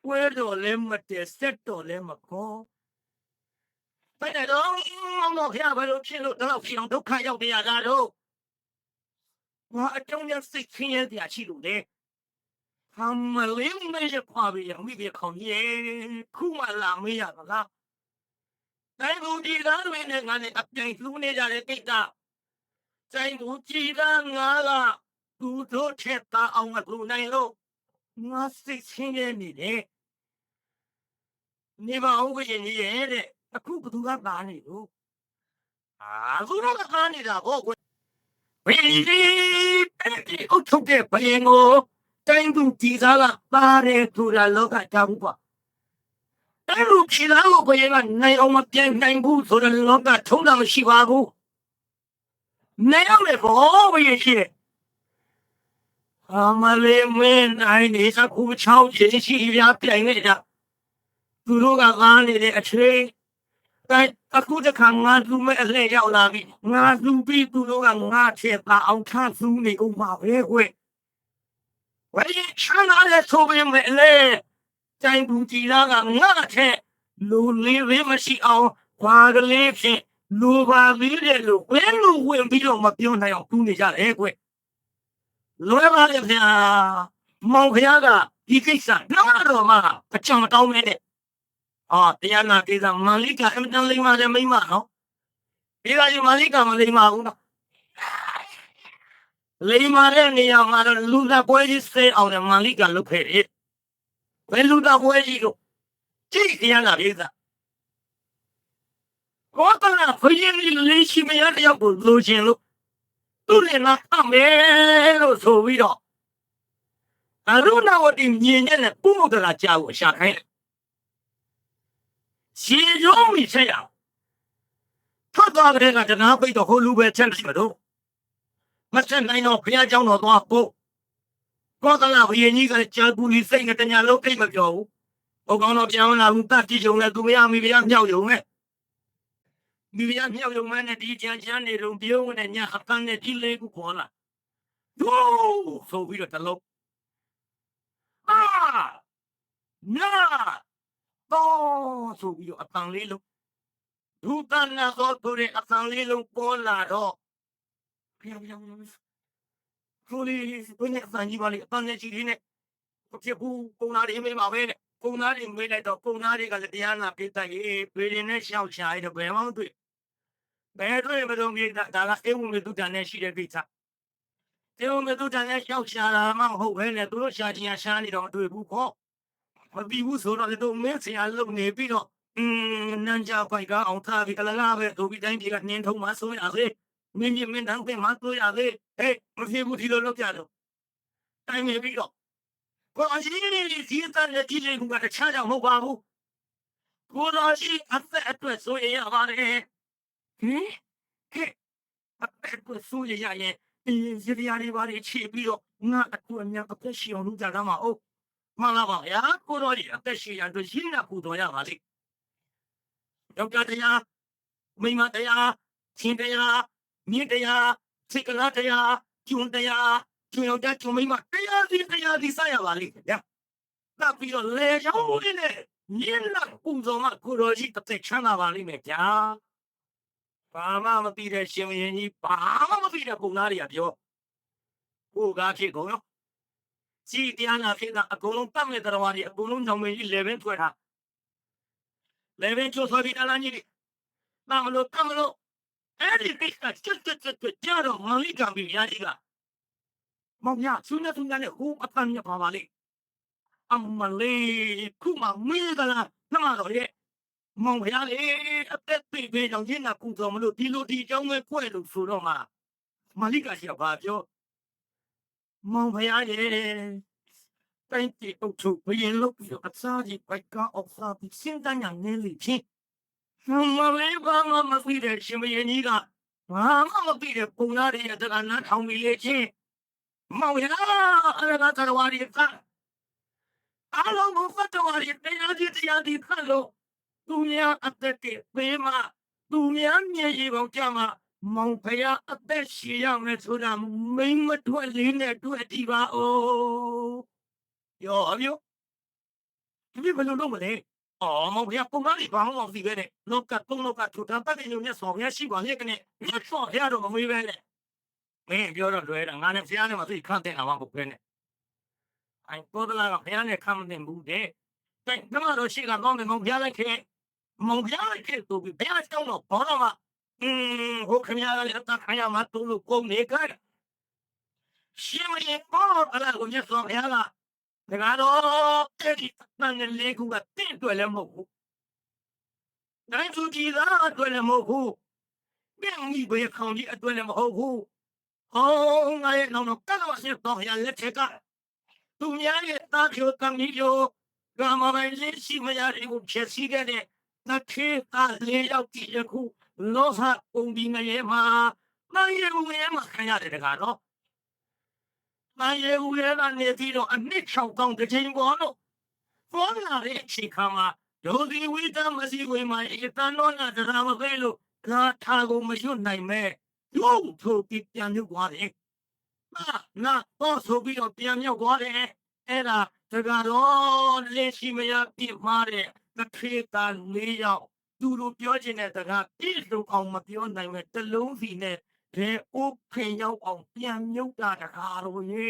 ဝဲတော်လည်းမတည့်ဆက်တော်လည်းမခေါ်ဘယ်တော့မောင်တော်ဘုရားဘယ်လိုဖြစ်လို့တော့ဖြစ်အောင်ဒုက္ခရောက်နေရတာတော့ငါအကြောင်းရစိတ်ဆင်းရဲတရားရှိလို့လေမလေးမေးရခွာပြီးမိဘခေါင်းရဲ့ခုမှလာမေးရပါလားတိုင်းသူကြီးသားတွေနဲ့ငါနဲ့အပြိုင်လူနေကြတဲ့ကိစ္စတိုင်းသူကြီးသားငါကသူတို့ချက်သားအောင်မလူနိုင်လို့ငါစိတ်ဆင်းရဲနေတယ်နေပါဦးဘယ်ကြီးရဲ့တဲ့အခုဘသူကသားနေလို့သူတို့ကသားနေတာကိုဘယ်ကြီးအုတ်ထုတ်တဲ့ဘယ်ကိုတိုင်းသူကြီးသားကသားတယ်သူကလောကကြောက်ပါအဲ့လိုခြေသားကိုဘယ်ကနိုင်အောင်မပြန်နိုင်ဘူးဆိုတဲ့လောကထုံးတာမရှိပါဘူးနိုင်အောင်လေဘောဘယ်ရှိမလေးမင်းနိုင်နေအခုချောင်းချင်းရှိပြပြိုင်နေတာသူတို့ကကားနေတဲ့အချိန်တိုင်းအခုတခါငါလူမဲ့အလှည့်ရောက်လာပြီငါလူပြီးသူတို့ကငါချက်သားအောင်ထဆူးနေဦးမှာပဲကွ ဝယ်ချမ်းသာတဲ့ဆိုပေမဲ့လေတိုင်းဘူးကြီးလာကငါ့ထက်လူလေးဝေးမရှိအောင်ဘာကလေးဖြင့်လူပါပြီးတယ်လို့ဘယ်လိုဝင်ပြီးတော့မပြောနိုင်အောင်ကူးနေကြတယ်ကွလွယ်ပါလေဗျာမောင်ခရကဒီကိစ္စတော့မှအချောင်တောင်းနေတဲ့တရားနာကိစ္စမန်လိကအင်တန်လိမ္မာတဲ့မိမနော်ဒီကကြီးမန်လိကမလိမ္မာဘူးနော်လိမ္မာတဲ့နေရာမှာတော့လူသားပွဲကြီးစေအောင်လည်းမန်လိကလုပ်ခဲ့တယ်ဘယ်လူသားပွဲကြီးလို့ကြည့်တရားနာကိစ္စကိုယ်ကဖျင်းလေးရှိမရတဲ့ရောက်ကိုလိုချင်လို့သူလည်းငါအမဲလို့ဆိုပြီးတော့အရုဏဝတိမြင်တဲ့ပုမုဒ္ဒရာကြောက်ရှာခိုင်းရှင်းရုံးမိချက်ရထွက်သွားတဲ့ကတနာပိတ်တော့ဟိုလူပဲချက်ရှိမလို့မဆက်နိုင်တော့ဘုရားကျောင်းတော်သွားဖို့ကောသလဘုရင်ကြီးကကြာကူကြီးစိတ်နဲ့တညာလုံးအိတ်မပြောဘူးဟိုကောင်တော့ပြောင်းလာဘူးတတ်ကြည့်ကြုံလဲသူမရမိဘုရားမြောက်ယုံနဲ့မိဘုရားမြောက်ယုံမနဲ့ဒီကြံချမ်းနေတော့ပြုံးနဲ့ညအပန်းနဲ့ဒီလေးကိုခေါ်လာဒိုးဆိုပြီးတော့တလုံးနာတော့ဆိုပြီးတော့အပန်းလေးလုံးဒုတနာသောသူတွေအပန်းလေးလုံးပေါ်လာတော့ပြောင်းဆိုလီဘယ်နဲ့အပန်းကြီးပါလေအပန်းနဲ့ကြီးလေးနဲ့ဖြစ်ဘူးပုံနာတွေမေးပါပဲတဲ့ပုံနာတွေမေးလိုက်တော့ပုံနာတွေကလည်းတရားနာပြတဲ့ရေးပြည်ရင်နဲ့ရှောက်ချာရတော့ဘယ်မှမတွေ့ဘယ်တွေ့မလို့မြေဒါကအေဝံမေတုတန်နဲ့ရှိတဲ့ကိစ္စအေဝံမေတုတန်နဲ့ရှောက်ချာတာမှမဟုတ်ဘဲနဲ့သူတို့ရှာချင်ရှားနေတော့တွေ့ဘူးခေါ့မပြီးဘူးဆိုတော့လေတို့မင်းဆရာလုံနေပြီးတော့နန်းကြခွိုက်ကောင်ထားပြီးအလလားပဲတို့ပြီးတိုင်းပြည်ကနှင်းထုံမှဆိုရစေမင်းမင်းတန်းပင်မှဆိုရစေဟဲ့မဖြစ်ဘူးဒီလိုလုပ်ကြတော့တိုင်းနေပြီးတော့ကိုအကြီးဒီတန်ရဲ့ကြီးလေးကတခြားကြောင့်မဟုတ်ပါဘူးကိုတော်ရှိအသက်အတွက်ဆိုရပါတယ်ဟင်ကဲအသက်အတွက်ဆိုရရင်ရရရပါလေချီပြီးတော့ငါအတွက်များအသက်ရှိအောင်လုပ်ကြတာမဟုတ်မှန်လားပါဗျာကိုတော်ကြီးအသက်ရှိရန်အတွက်ရှင်းရပူတော်ရပါလိမ့်ယောက်ျားတရားမိန်းမတရားချင်းတရားမြင့်တရားစိတ်ကလားတရားကျွန်းတရားကျွန်းယောက်ျားကျွန်းမိန်းမတရားစီစရပါလိမ့်ဗျာတပ်ပြီးတော့လေချောင်းလေးနဲ့မြင့်လာပူတော်မှကိုတော်ကြီးတစ်သက်ချမ်းသာပါလိမ့်မယ်ဗျာဘာမှမသိတဲ့ရှင်မင်းကြီးဘာမှမသိတဲ့ပုံသားတွေကပြောကိုကားဖြစ်ကုန်ရောစီတရားနာဖြစ်တာအကုန်လုံးတတ်မဲ့တော်ဝါဒီအကုန်လုံးညောင်မင်းကြီး11ထွက်တာ11ချိုးဆိုပြီးတလားကြီးတမလို့အဲ့ဒီကိစ္စကျွတ်ကြတော့မလိကံပြီးရကြီးကမောင်ရဆူနေနဲ့ဟိုအပန်းရပါပါလေအမလေးခုမှမေးကလားနှမတော်ရဲ့မောင်ဖျားလေအသက်ပြေးပြေးကြောင့်ရင်းနာပူတော်မလို့ဒီလိုဒီအကြောင်းပဲခွဲလို့ဆိုတော့မှမလိကရှိဘာပြောမောင်ဖျားရဲ့တိုင်းပြည်အုပ်ချုပ်ဘရင်လို့ပြောအစားကြီးပိုက်ကောက်စားပြီးစဉ်းစားညာနေလိချင်းမလေးဘာမှမသိတဲ့ရှင်မင်းကြီးကဘာမှမသိတဲ့ပုံသားတွေရဲ့တက္ကနာထောင်ပြီးလေချင်းမောင်ရအဲ့ဒါကတော်ဝါဒီကအလုံးမဖတ်တော်ရည်တရားဒီဖတ်လို့သူများအသက်တွေပေးမှသူများမျက်ရည်ပေါကြမှာမောင်ဖယားအသက်ရှည်ရမယ်ဆိုတာမိမထွက်လေးနဲ့တွေ့ကြည့်ပါဦးရောအမျိုးဒီဘယ်လိုလုပ်မလဲမောင်ဖယားပုံသားတွေဘာမှမသိပဲနဲ့လောကသုံးလောကထူထမ်းပတ်တဲ့ညနဲ့ဆော်ဖယားရှိပါရဲ့ကနေမြတ်ဆော်ဖယားတော့မမေးပဲနဲ့မင်းပြောတော့လွယ်တာငါနဲ့ဖယားနဲ့မသိခန့်တဲ့အောင်မဟုတ်ပဲနဲ့အိုင်ပေါ်လာကဖယားနဲ့ခန့်မတင်ဘူးတဲ့တိုင်ကမတော့ရှိကတော့မောင်ဖယားလိုက်ခဲ့မောင်ဖယားလိုက်ခဲ့ဆိုပြီးဘယ်အကြောင်းတော့ဘောတော့မှဟိုခင်ဗျားလည်းအတားခိုင်းရမှာတူလို့ကုန်နေကြရှင်မင်းပေါ်အလားကိုမြတ်စွာဘုရားကဒါကတော့အဲ့ဒီတန်လေးကတင့်တွေ့လည်းမဟုတ်ဘူးတိုင်းသူကြီးသားအတွက်လည်းမဟုတ်ဘူးပြန်ပြီးဘယ်ခေါင်းကြီးအတွက်လည်းမဟုတ်ဘူးဟောငါရဲ့နောက်တော့ကတော့ဆက်တော့ရလက်ထက်ကသူများရဲ့တားဖြိုတမ်းပြီးရောကမ္ဘာလေးရှိမရတဲ့ကိုချက်စီခဲ့တဲ့那去打猎要几苦，老啥工兵个嘢嘛，那业务员嘛看下来这个咯，那业务员那你知道啊？你超纲的情况咯，我那里去看嘛，有的为咱们是为嘛？一旦老那这他们回路，那他我们就难买，有土地点就挂的，那那到手比较边苗过来，哎啦，这个罗连西没有比妈的，那推单没有，嘟噜表情呢，这个一手အောင်မပြောနိုင်မဲ့တလုံးစီနဲ့ဒီဥခင်ရောက်အောင်ပြန်မြုပ်တာတကားလို့ရေ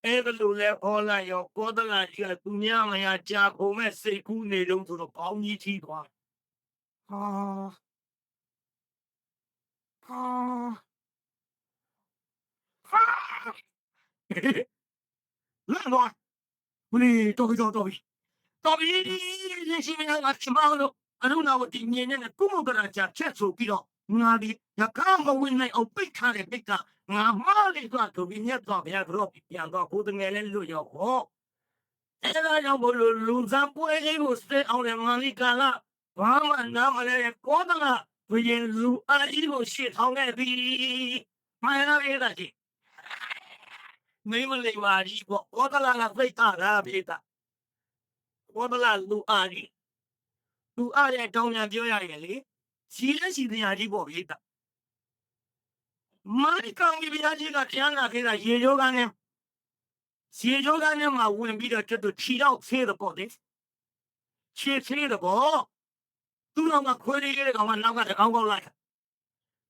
အဲ့ဒါလိုလဲဟောလိုက်ရောကောသလကြီးကသူများမရကြာကုန်မဲ့စိတ်ကူးနေတော့ဆိုတော့ကောင်းကြီးထီးသွားဟာလာတော့ဘလီတော်ပြီတော်ပြီရရှိမငါချမောင်းလို့အရုဏဝတီမြင်နေတဲ့ကုမုဒ္ဒရာချချက်ဆိုပြီးတော့ငါဒီရကားမဝင်နိုင်အောင်ပိတ်ထားတဲ့ပိတ်ကငါမလေးကသူပြီးမြတ်တော့ဗျာတော့ပြန်တော့ကိုယ်တငယ်လဲလွတ်ရောဟောအဲ့ဒါကြောင့်ဘလို့လူစားပွဲလေးကိုစတဲ့အောင်လည်းမလေးကလာဘာမှနားမလဲကောသလဘယင်လူအကြီးကိုရှေ့ထောင်ခဲ့ပြီမှန်လားအဲ့ဒါကြီးမင်းမလေးပါကြီးပေါ့ကောသလကသိတာပြေးတာကောသလလူအားကြီးလူအားရဲ့တောင်းပြန်ပြောရရင်လေရှိလက်ရှိတရားကြီးပေါ့ပြေးတာမိုင်းကောင်ကြီးပြားကြီးကတရားနာခဲ့တာရေချိုးကနဲ့မှာဝင်ပြီးတော့ကျွတ်ချီတော့ဆေးတော့ပေါ့လေချီဆေးတော့ပေါ့သူ့တော့မှခွေးလေးတဲ့ကောင်ကနောက်ကတကောင်းကောင်းလိုက်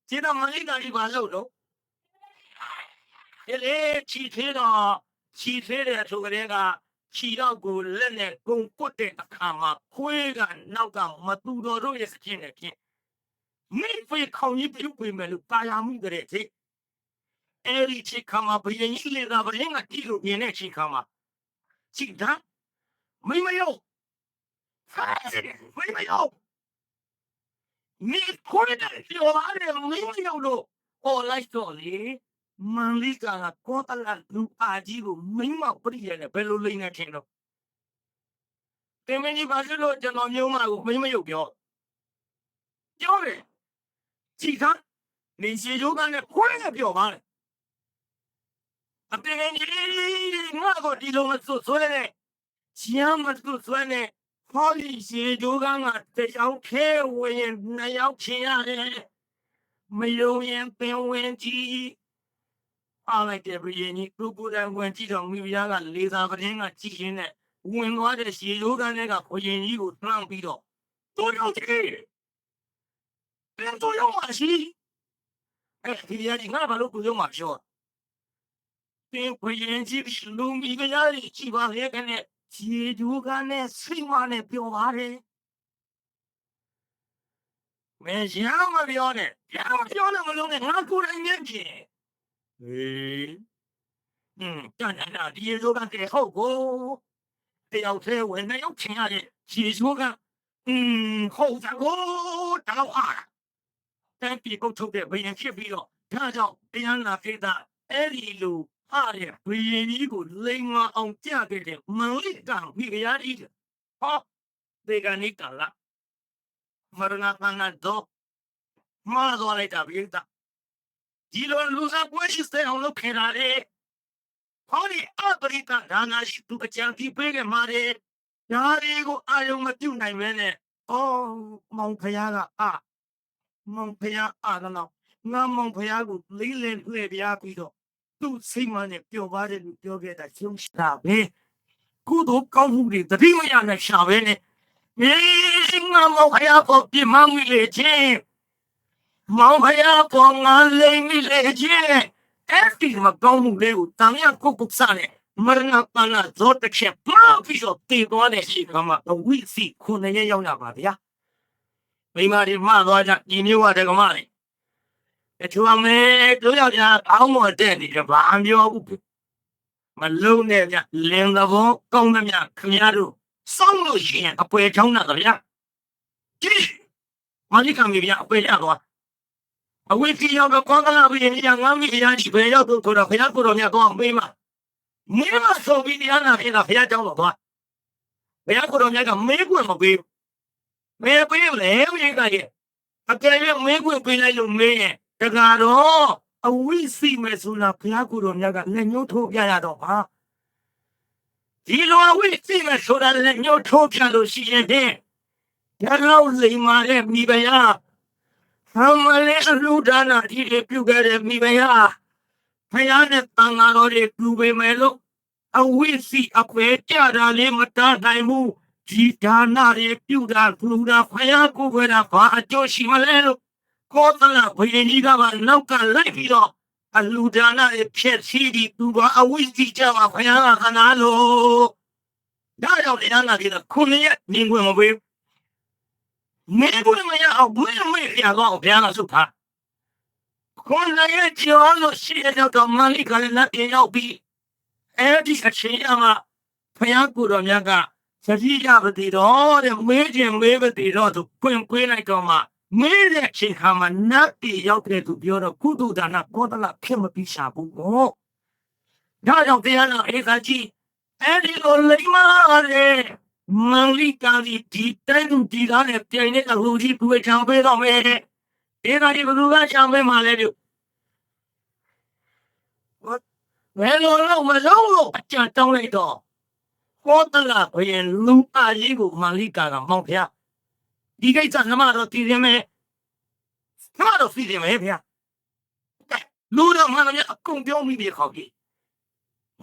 ခြေတော့မလေးကကြီးပါလို့တော့လေချီသေးတယ်ဆိုကြတဲ့ကချီတော့ကိုလက်နဲ့ဂုံပုတ်တဲ့အခါမှာခွေးကနောက်ကမတူတော်တို့ရဲ့စကျင်းနဲ့ဖြင့်မိဖေးခေါင်းကြီးပြုတ်ပေမဲ့လို့ပါရမှုကြတဲ့ချိန်အဲ့ဒီချိန်ခါမှာဘယင်းကြီးလေသာဘယင်းကတီလို့မြင်တဲ့ချိန်ခါမှာချိတာမိမယောမိခွေးတဲ့ပြောရတယ်မိမယောလို့ဟောလိုက်တော့လေမန်လီကကောတလလူအားကြီးကိုမိမပရိရဲနဲ့ဘယ်လိုလိမ့်နေထင်တော့တင်မင်းကြီးဘာလို့ကျွန်တော်မျိုးမကိုမိမယုတ်ပြောတယ်ကြည်သားနေရှိချိုးကနဲ့ခွေးနဲ့ပြောပါလေအပြင်ကြီးငါကိုဒီလိုမဆွဲနဲ့ချမ်းမဆွဲနဲ့ဟောဒီရှိချိုးကတယောက်ခဲဝင်နှစ်ယောက်ချင်ရတယ်မယုံရင်ပင်ဝင်ကြီးအားလိုက်တဲ့ဘယင်းကြီးသူကိုယ်တိုင်ဝင်ကြည့်တော့မိဖုရားကလေသာပတင်းကကြည့်ရင်းနဲ့ဝင်သွားတဲ့ရှေရိုးကန်းတွေကဘယင်းကြီးကိုနှမ်းပြီးတော့တို့ရောက်ကြီးပြန်တို့ရောက်ပါရှိဒီရည်ငါဘာလို့ကိုရုံမှာပြောတင်ဘယင်းကြီးလူမိဖုရားကြီးကြည့်ပါလေကနဲ့ရှေရိုးကန်းနဲ့စိတ်မနဲ့ပြောပါတယ်မင်းရမ်းမပြောနဲ့မလို့နဲ့ငါကိုယ်တိုင်မျက်ကြည့်တန်တာဒီရိုးကတဲ့ဟုတ်ကိုတယောက်သေးဝင်နှစ်ယောက်ချင်ရတဲ့ရေရိုးကဟုတ်တာကိုတောက်အားတန်ပြေကုတ်ထုတ်တဲ့ဘယင်ဖြစ်ပြီးတော့ဒါကြောင့်တရားနာခေတာအဲ့ဒီလိုအားတဲ့ဘယင်ကြီးကိုလိန်ငါအောင်ကြခဲ့တဲ့မန်လိကံမိဖုရားကြီးဟောဒီကနေ့ကလာမရဏပန်းတော့မာသွားလိုက်တာပြေတာဒီလိုလူစားပွဲရှိတဲ့အောင်လုပ်ခဲ့တာလေဟောဒီအပရိကဒါနာရှိသူအကြံပြပေးခဲ့မှာလေဒါတွေကိုအာယုံမပြုတ်နိုင်ပဲနဲ့မောင်ဖယားကမောင်ဖယားတော့ငါမောင်ဖယားကိုလေးလင်းလှည့်ပြပြီးတော့သူ့စိတ်မနဲ့ပျော်ပါတယ်လို့ပြောခဲ့တာရှုံးတာပဲကုသိုလ်ကောင်းမှုတွေတတိမရနဲ့ရှာပဲနဲ့ငါမောင်ဖယားပေါ်ပြမမှုလေချင်းမောင်ဖယားပေါ်ငါလိမ့်မိလေချင်းအဲ့ဒီမကောင်းမှုလေးကိုတမ်းရကုတ်စားနဲ့မရဏပနာဇောတချက်ပါပြီးတော့တည်သွားတဲ့ရှိကမှာဝိစီခုနှစ်ရက်ရောက်ရပါဗျာမိမဒီမှသွားကြဒီမျိုးကတကမလေးအထူးအမေတို့ယောက်ျားအောင်းမတဲ့နေတယ်ဘာပြောဘူးမလုံးနဲ့ဗျလင်းသဘောကောင်းသမျှခင်ဗျားတို့စောင်းလို့ရှိရင်အပွဲချောင်းတာဗျာကြည့်မလေးကံကြီးဗျာအပွဲရသွားအဝိစီရောက်တော့ကောင်းကလာပြီးရင်ငါမိဖုရားကြီးပဲရောက်တော့ဘုရားကိုတော်မြတ်တော့မေးမှာမင်းမဆိုပြီးတရားနာဖြစ်တာဘုရားเจ้าတော့သွားဘုရားကိုတော်မြတ်ကမေးခွင့်မပေးမင်းပေးလေဘုရားကရဲ့အကယ်၍မေးခွင့်ပေးလိုက်လို့မေးရင်တကားတော့အဝိစီမဲ့ဆိုတာဘုရားကိုတော်မြတ်ကလက်ညှိုးထိုးပြရတော့ပါဒီလိုအဝိစီမဲ့ဆိုတာလက်ညှိုးထိုးပြလို့ရှိရင်တဲ့ဒါတော့လိမ္မာတဲ့မိဖုရားအမလေးအလူဒါနာဒီပြုခဲ့တဲ့မိဖုရား ဖယားနဲ့တန်ဃာတော်တွေကူပေမဲ့လို့အဝိစီအခွဲကြတာလေးမတားနိုင်ဘူးဒီဒါနတွေပြုတာလူတာဖယားကိုယ်ကဘာအကျိုးရှိမလဲလို့ကောသလဘုရင်ကြီးကပါနောက်ကလိုက်ပြီးတော့အလူဒါနတွေဖြစ်စီဒီသူကအဝိစီကြမှာဖယားကခနာလို့ဒါကြောင့်တရားနာကြည့်တော့ခုနှစ်ရက်နေခွင့်မပေးမင်းကိုမရအောင်ဘုရင်မေ့ရတော့ဘုရားကဆုထားခုနှစ်ရက်ကျော်လို့ရှိရတော့မလိကလည်းလက်ပြရောက်ပြီးအဲ့ဒီအချိန်မှာဖယားကိုတော်မြတ်ကသတိရပါသေးတော့တဲ့မေးခြင်းမေးပါသေးတော့သူပွင့်ကွေးလိုက်တော့မှမေးတဲ့အချိန်ခါမှာနတ်ပြည်ရောက်တဲ့သူပြောတော့ကုသဒါနကောသလဖြစ်မပြီးရှာဘူးပေါ့ဒါကြောင့်တရားနာဧကကြီးအဲ့ဒီလိုလိမ္မာတဲ့မန်လိကာဒီတိုင်းသူဒီသားနဲ့ပြိုင်နေတဲ့လူကြီးပွေချောင်ပေးတော့မယ်ဧကကြီးဘယ်သူကချောင်ပေးမှလဲလို့ဘယ်လိုလုပ်မလုပ်လို့အကြံတောင်းလိုက်တော့ကောသလဘုရင်လူအကြီးကိုမန်လိကာကမောင်းဖျားဒီကိစ္စငါမတော့တည်ရင်မယ်ငါတော့စီတယ်မယ်ဗျာလူတော်မှလည်းအကုန်ပြောမိပြီခေါက်ကြီး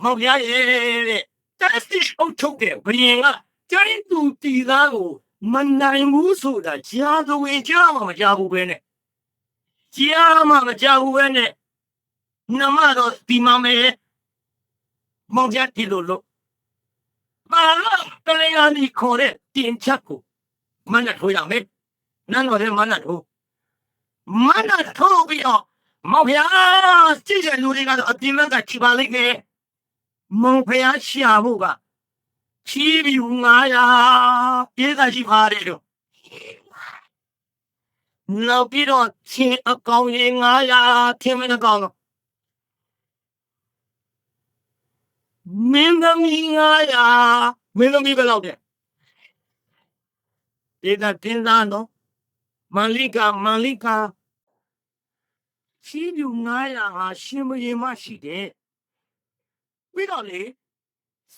မောင်ဖျားရဲ့တဲ့တက်စီအုပ်ချုပ်တဲ့ဘုရင်ကကျင်းသူတီသားကိုမနိုင်ဘူးဆိုတာကြားသူဝင်ကြားမှမကြားဘူးပဲနဲ့ကြားမှမကြားဘူးပဲနဲ့နမတော့ဒီမမဲမောင်ဖျားတီလို့လို့ပါလာတလေးအနီခေါ်တဲ့တင်ချက်ကိုမနဲ့ထိုးရမယ်နန်းတော်ထဲမနဲ့ထိုးပြီးတော့မောင်ဖျားကြည့်တဲ့လူတွေကတော့အပြင်ဘက်ကခြိပါလိမ့်မယ်မောင်ဖျားရှာဖို့ကချီးပြီး900ပြေးကရှိပါတယ်လို့နောက်ပြီးတော့ချင်းအကောင်ကြီး900ထင်းမင်းအကောင်တော့မင်းသမီး900မင်းသမီးဘယ်လောက်တဲ့ဒီကတင်းသားတော့မန်လိကာချီးပြီး900ဟာရှင်မရင်မရှိတယ်ပြီးတော့လေ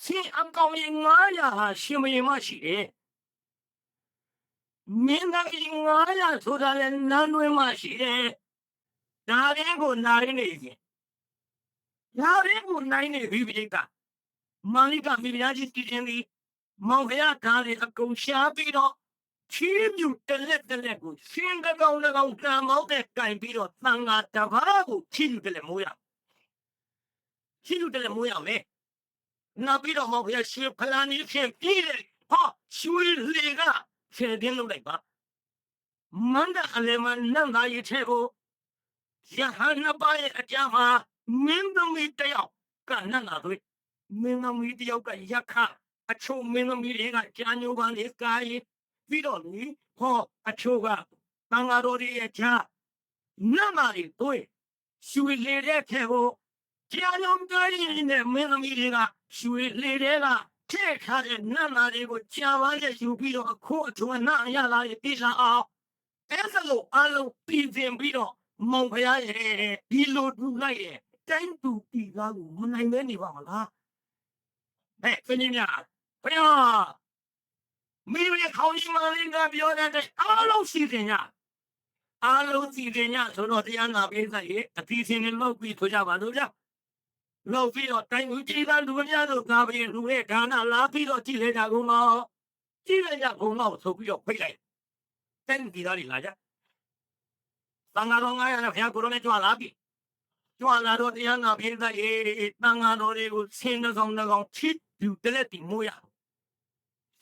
ရှင်အကောင်ကြီး900ဟာရှင်မရင်မရှိတယ်မင်းသမီး900ဆိုတာလည်းနန်းတွင်းမရှိတယ်ဒါရင်းကိုနိုင်နေပြီဒါရင်းကိုနိုင်နေပြီပြိတ္တာမန်လိကမိဖုရားကြီးတည်ခြင်းသည်မောင်ဖျားဓာတ်တွေအကုန်ရှားပြီးတော့ချီးမြူတလက်ကိုရှင်တကောင်တန်မောင်းတဲ့ကင်ပြီးတော့သံဃာတပါးကိုချီးမြူတလက်မိုးရမယ်နောက်ပြီးတော့မောင်ဖျားရှင်ဖလာနီဖြင့်ပြီးတယ်ဟာရွှေလေကဆယ်တင်းလုပ်လိုက်ပါမန္တအလမနန္ဒာရဲ့ထဲကိုရဟန်းနှစ်ပါးရဲ့အကြမ်းမှာမင်းသမီးတယောက်ကနန္ဒာသွေးမင်းသမီးတယောက်ကယက္ခအချို့မင်းသမီးတွေကကြာညိုပန်းလေးကာyiပြီးတော့လေဟောအချို့ကတန်ဃာတော်တွေရဲ့ကြားနတ်မာတွေသွေးရွှေလေတဲ့ထဲကိုကြာညိုကာyiနဲ့မင်းသမီးတွေကရွှေလေတဲ့ကထည့်ထားတဲ့နတ်မာတွေကိုကြာပန်းနဲ့ယူပြီးတော့အခုအထွန်းနာရလာရဲ့ပြလာအောင်အဲ့ဒါလို့အလုံးပြည်တင်ပြီးတော့မောင်ဖျားရဲ့ဒီလိုတူလိုက်ရဲ့တိုင်းသူပြည်သားကိုမနိုင်မဲနေပါမလားဟဲ့ဖိနေမြဖျားမိရခေါင်းကြီးမလေးကပြောတဲ့အားလုံးစီတင်ညဆိုတော့တရားနာပေးဆိုင်ရဲ့အတီးစင်းနဲ့လောက်ပြီးဆိုကြပါလို့ဗျလောက်ပြီးတော့တိုင်းဦးကြီးသားလူများတို့ကားပြီးလူရဲ့ဒါနလာပြီးတော့ကြည့်လိုက်ကြကုန်တော့ကြည့်လိုက်ကြကုန်တော့ဆိုပြီးတော့ဖိတ်လိုက်တဲ့ဒီသားတွေလာကြသံဃာတော်900နဲ့ဘုရားကိုရောနဲ့ကြွလာပြီကြွလာတော့တရားနာပေးဆိုင်ရဲ့သံဃာတော်တွေကိုဆင်းနှကောင်ချစ်ယူတလက်တီမိုးရ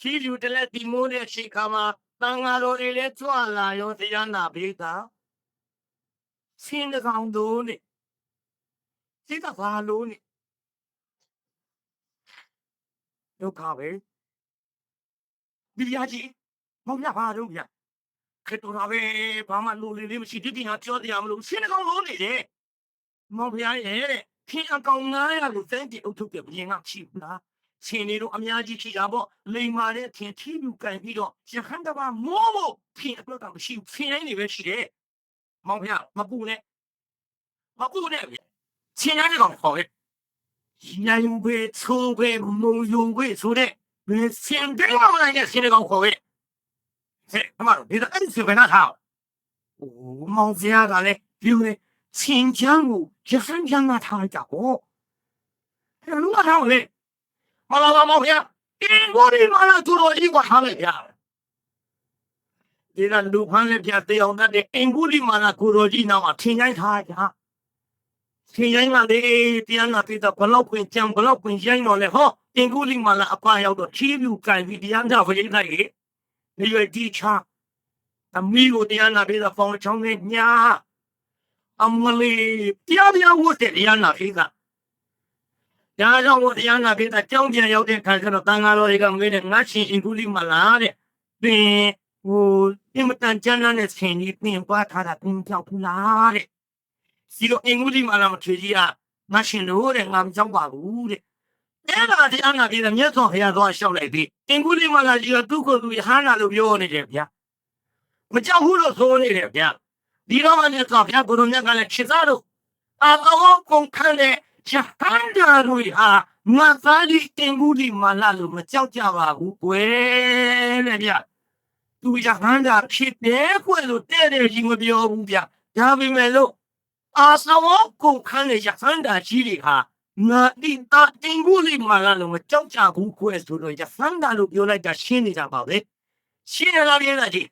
ချီးယူတလက်တီမိုးတဲ့ရှိခါမှာတန်ဃာတော်တွေလည်းကြွလာရောတရားနာပေးတာဆင်းနှကောင်တို့နဲ့စိတ်ကဘာလို့နဲ့ဒုက္ခပဲဒီပြားကြီးမောင်ရပါတော့ဗျာခက်တော်တာပဲဘာမှလိုလေးမရှိဒီပြင်ဟာပြောတရားမလို့ဆင်းနှကောင်လို့နေတယ်မောင်ဖျားရဲ့တဲ့ခင်အကောင်900ကိုစမ်းကြည့်အုပ်ထုတ်တဲ့ဘုရင်ကရှိဘူးလားရှင်နေတော့အများကြီးရှိတာပေါ့လိမ်မာတဲ့ထင်ထီးလူကန်ပြီးတော့ရဟန်းတပါမိုးဖို့ခင်အတွက်ကမရှိဘူးခင်တိုင်းနေပဲရှိတယ်မောင်ဖျားမပူနဲ့ရှင်ရတဲ့ကောင်ခေါ်ရဲ့ရိုင်းဝဲချိုးဝဲမုံယုံဝဲဆိုတဲ့ဘယ်စင်တယ်မနိုင်တဲ့ရှင်တဲ့ကောင်ခေါ်ရဲ့ဟဲ့အမတို့ဒီတော့အဲ့ဒီစင်ဘယ်နာထားမောင်ဖျားကလည်းပြူနေ新疆路也是讲那他家伙，路那他嘞，马拉毛呀，我的妈呀，做到一个他了呀。ဒီကလူဖမ်းလက်ပြတေအောင်တဲ့အင်္ဂုလိမာနကိုရောကြီးနောက်မှာထင်တိုင်းထားကြထင်တိုင်းမှာလေတရားနာပိတာဘလောက်ပင်ကြံဘလောက်ပင်ရိုင်းတော့လေဟောအင်္ဂုလိမာနအပါရောက်တော့ချီးပြူကန်ပြီးတရားနာဖိတ်လိုက်လေဒီရွယ်ဒီချာအမီကိုတရားနာပိတာပေါင်းချောင်းနဲ့ညာအမလေးတရားဝတ်တဲ့တရားနာဖိတာဒါကြောင့်တရားနာပိတာကြောင်းပြန်ရောက်တဲ့ခါကျတော့တန်ဃာတော်တွေကမင်းနဲ့ငါချင်းအင်္ဂုလိမာနတဲ့ပင်အင်မတန်ကျမ်းတဲ့ဆင်ကြီးတင်ပွားထားတာတင်ကြောက်ဘူးလားတဲ့စီတော့အင်္ဂုလိမာနမထွေကြီးကငါရှင်လို့တဲ့ငါမကြောက်ပါဘူးတဲ့အဲ့ဒါတရားနာပြီးတော့မြတ်စွာဘုရားသွားလျှောက်လိုက်ပြီအင်္ဂုလိမာနကြီးကသူ့ကိုယ်သူရဟန္တာလို့ပြောနေတယ်ဗျာမကြောက်ဘူးလို့ဆိုနေတယ်ဗျာဒီတော့မှမြတ်စွာဘုရားကိုယ်တော်မြတ်ကလည်းခြေစားလို့အာကောကုန်ခန့်တဲ့ရဟန္တာတို့ဟာငါသားကြီးအင်္ဂုလိမာနလို့မကြောက်ကြပါဘူးကွယ်တဲ့ဗျာသူရဟန္တာဖြစ်တယ်ကွယ်လို့တဲ့တယ်ကြီးမပြောဘူးဗျဒါပေမဲ့လို့အာသဝကုန်ခန်းတဲ့ရဟန္တာကြီးတွေဟာငါတိတာအင်္ဂုလိမာနလို့မကြောက်ကြဘူးကွယ်ဆိုတော့ရဟန္တာလို့ပြောလိုက်တာရှင်းနေတာပါပဲရှင်းရလားပြလားကြီး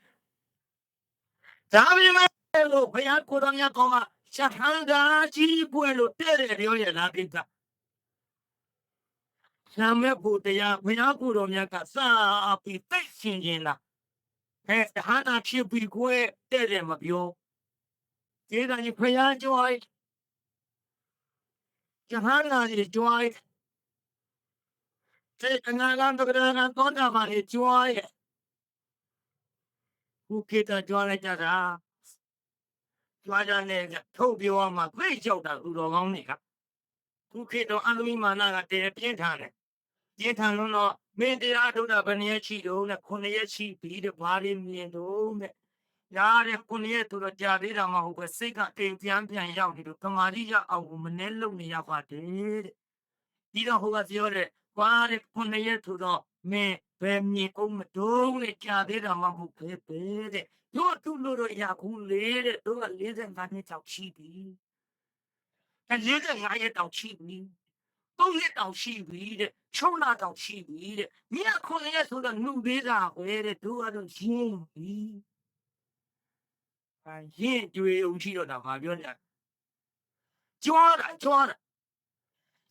ဒါပေမဲ့လို့ဘုရားကိုယ်တော်မြတ်ကောင်းကရဟန္တာကြီးကွယ်လို့တဲ့တယ်ပြောရလားပြတာနာမည်ဖို့တရားဘုရားကိုယ်တော်မြတ်ကစာပြီးသိရှင်ခြင်းလားဟာနာဖြစ်ပြီးကွယ်တဲ့တယ်မပြောဒီကနေ့ဖယားကြွားရဟန္တာကြီးကြွားတဲ့ငါလမ်းတော့တော့တာပါလေကြွားရဲ့ခုခေတ်ကကြွားလိုက်ကြတာကြွားကြတဲ့ထုတ်ပြောမှသိကြောက်တာသူတော်ကောင်းတွေကခုခေတ်တော့အလုံးမာနကတည်းကပြင်းထန်တယ်ပြင်းထန်လို့တော့မင်းတရားထုတ်တာဘယ်နည်းရှိတော့နဲ့9ရက်ရှိပြီးတဲ့ဘာတွေမြင်တော့နဲ့ရာတဲ့9ရက်သူတော့ကြာသေးတာမဟုတ်ပဲစိတ်ကအိမ်ပြန်ရောက်နေလို့ကမာတိရအောင်ကိုမနှဲလုံနေရပါတယ်တဲ့ဒီတော့ဟိုကပြောတဲ့ကွာတဲ့9ရက်သူတော့မင်းဘယ်မြင်အောင်မတော့နဲ့ကြာသေးတာမဟုတ်ပဲတဲ့တို့သူ့လို့တော့ရဘူးလေတဲ့တို့က45နှစ်တောင်ရှိပြီ45ရက်တောင်ရှိပြီ3နှစ်တောင်ရှိပြီတဲ့6လတောင်ရှိပြီတဲ့မြတ်9ရက်ဆိုတော့နှုတ်သေးတာပဲတဲ့တို့ကတော့ရင်းပြီရင်းတွေ့အောင်ရှိတော့တာငါပြောနေတာကြွားတာ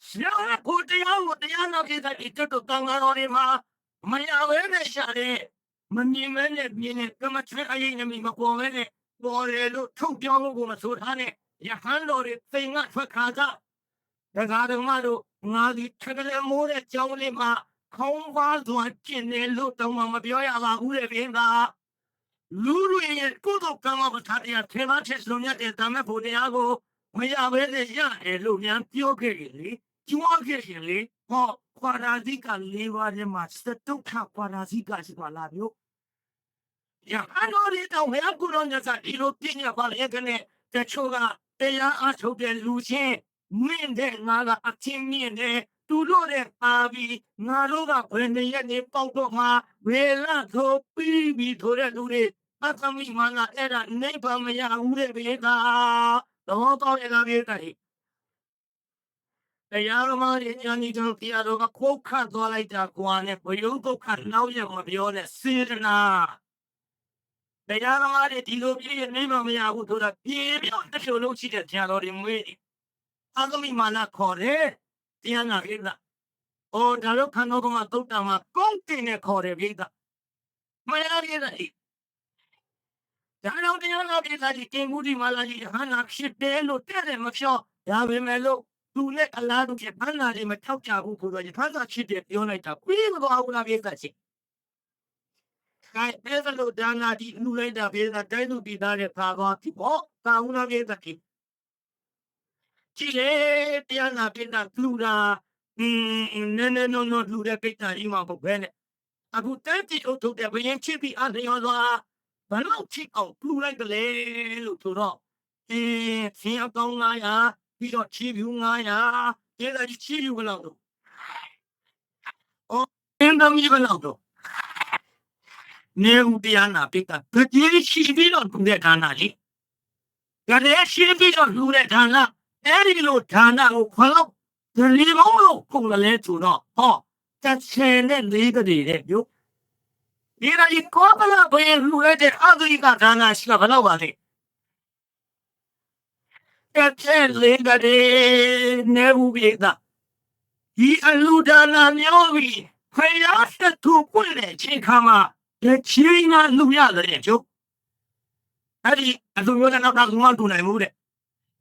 ဆရာကိုတရားနာပြတဲ့တက်တော့တန်ဃာတော်တွေမှာမရဝဲနဲ့ရှာတဲ့မမြင်မဲနဲ့မြင်တဲ့ကမ္မထအရေးနဲ့မပေါ်မဲနဲ့ပေါ်တယ်လို့ထုတ်ပြောလို့ကိုမဆိုထားနဲ့ရဟန်းတော်တွေသိငါထွက်ခါကဒကာဓမ္မတို့ငါဒီထက်ကလေးမိုးတဲ့ကြောင်းလေးမှာခေါင်းပါစွာကျင်တယ်လို့တောင်းမှမပြောရပါဘူးတဲ့ဗျာလူတွေရဲ့ကိုယ်တော်ကံမပထားတရားထေမချက်လုံးရတဲ့ဓမ္မဖို့တရားကိုမရဘဲနဲ့ရတယ်လို့များပြောခဲ့ကြလေကျွမ်းခဲ့ရှင်လေဟောခွာရာဇိက၄ပါးထဲမှာစတုထခွာရာဇိကရှိပါလားမျိုးရဟန်းတော်တွေတော့ဘုရားကိုယ်တော်မြတ်ကဒီလိုပြညာပါလေကနေတချို့ကတရားအထုတ်တဲ့လူချင်းမင်းတဲ့ငါကအချင်းမြင့်တဲ့သူတို့တဲ့ပါပြီးငါတို့ကဘယ်နေရနေပေါက်တော့မှာဝေလာဆိုပြီးထိုတဲ့လူတွေအသမီမာနအဲ့ဒါနေပါမရဘူးတဲ့ဘေးကတော့တော့ရတာပြေးတယ်တရားတော်မှာဉာဏ်ဤတို့တရားတော်ကခိုးခတ်သွားလိုက်တာကွာနဲ့ဘယုဒုက္ခနောက်ရမပြောနဲ့စေတနာတရားတော်မှာဒီလိုပြည့်နေမှမရဘူးဆိုတာပြေးပြောင်းတစ်ချို့လုံးရှိတဲ့တရားတော်တွေမွေးအသမီမာနခေါ်တယ်တရားနာပြေးတာဒါတော့ခန္ဓာတော်မှာသုတ်တံမှာကုန်းတင်နဲ့ခေါ်တယ်ပြေးတာမရပြေးတာဒါတော့တရားနာပြေးတာဒီကင်ကူဒီမာလာကြီးဟာနာဖြစ်တယ်လို့တဲ့တယ်မဖြောဒါပဲမဲ့လို့သူနဲ့အလားတူဖြစ်ဖန်နာတွေမထောက်ကြဘူးဆိုတော့ဖန်စာဖြစ်တယ်ပြောလိုက်တာပြီးမသွားဘူးလားပြေးတာချင်းခိုင်အဲ့ဒါလို့ဒါနာဒီလူလိုက်တာပြေးတာတိုင်းသူပြည်သားတဲ့ခါကောဒီပေါ့တာဦးလားပြေးတာချင်းကြည့်လေတရားနာပြေးတာလူတာနဲလူတဲ့ပိတ်တာကြီးမှာပေါ့ပဲနဲ့အခုတန်းတီအုပ်ထုတ်တဲ့ဘယင်းချစ်ပြီးအလျော်စွာဘာလို့ချစ်အောင်လူလိုက်တယ်လေလို့ဆိုတော့ဆင်းအကောင်း900ပြီးတော့ချီးဖြူ900ဒီလိုချီးဖြူဘယ်လောက်တော့အင်းသမီးဘယ်လောက်တော့နေဦးတရားနာပိတ်တာတကြီးချီးပြီးတော့သူတဲ့ခါနာကြီး ဒါလည်းရှင်းပြီးတော့လူတဲ့ဌာနအဲ့ဒီလိုဌာနကိုခွန်လောက်ဒီဘောင်းလို့ပုံလည်းဆိုတော့ဟောတက်ချင်တဲ့လေးကလေးတဲ့ပြုဒီကကြီးကောပလာဘယ်လူရတဲ့အဂိကဌာနရှိဘယ်လောက်ပါလဲတက်ချင်လေးကလေးနေဘူးပြေတာဒီအလူဒါနာမျိုးပြီးဖယားတတူပွင့်တဲ့ချိန်ခါမှာဒီချင်းကလူရတယ်ကျုပ်အဲ့ဒီအလူမျိုးနဲ့နောက်တော့ငေါ့တူနိုင်မှုတဲ့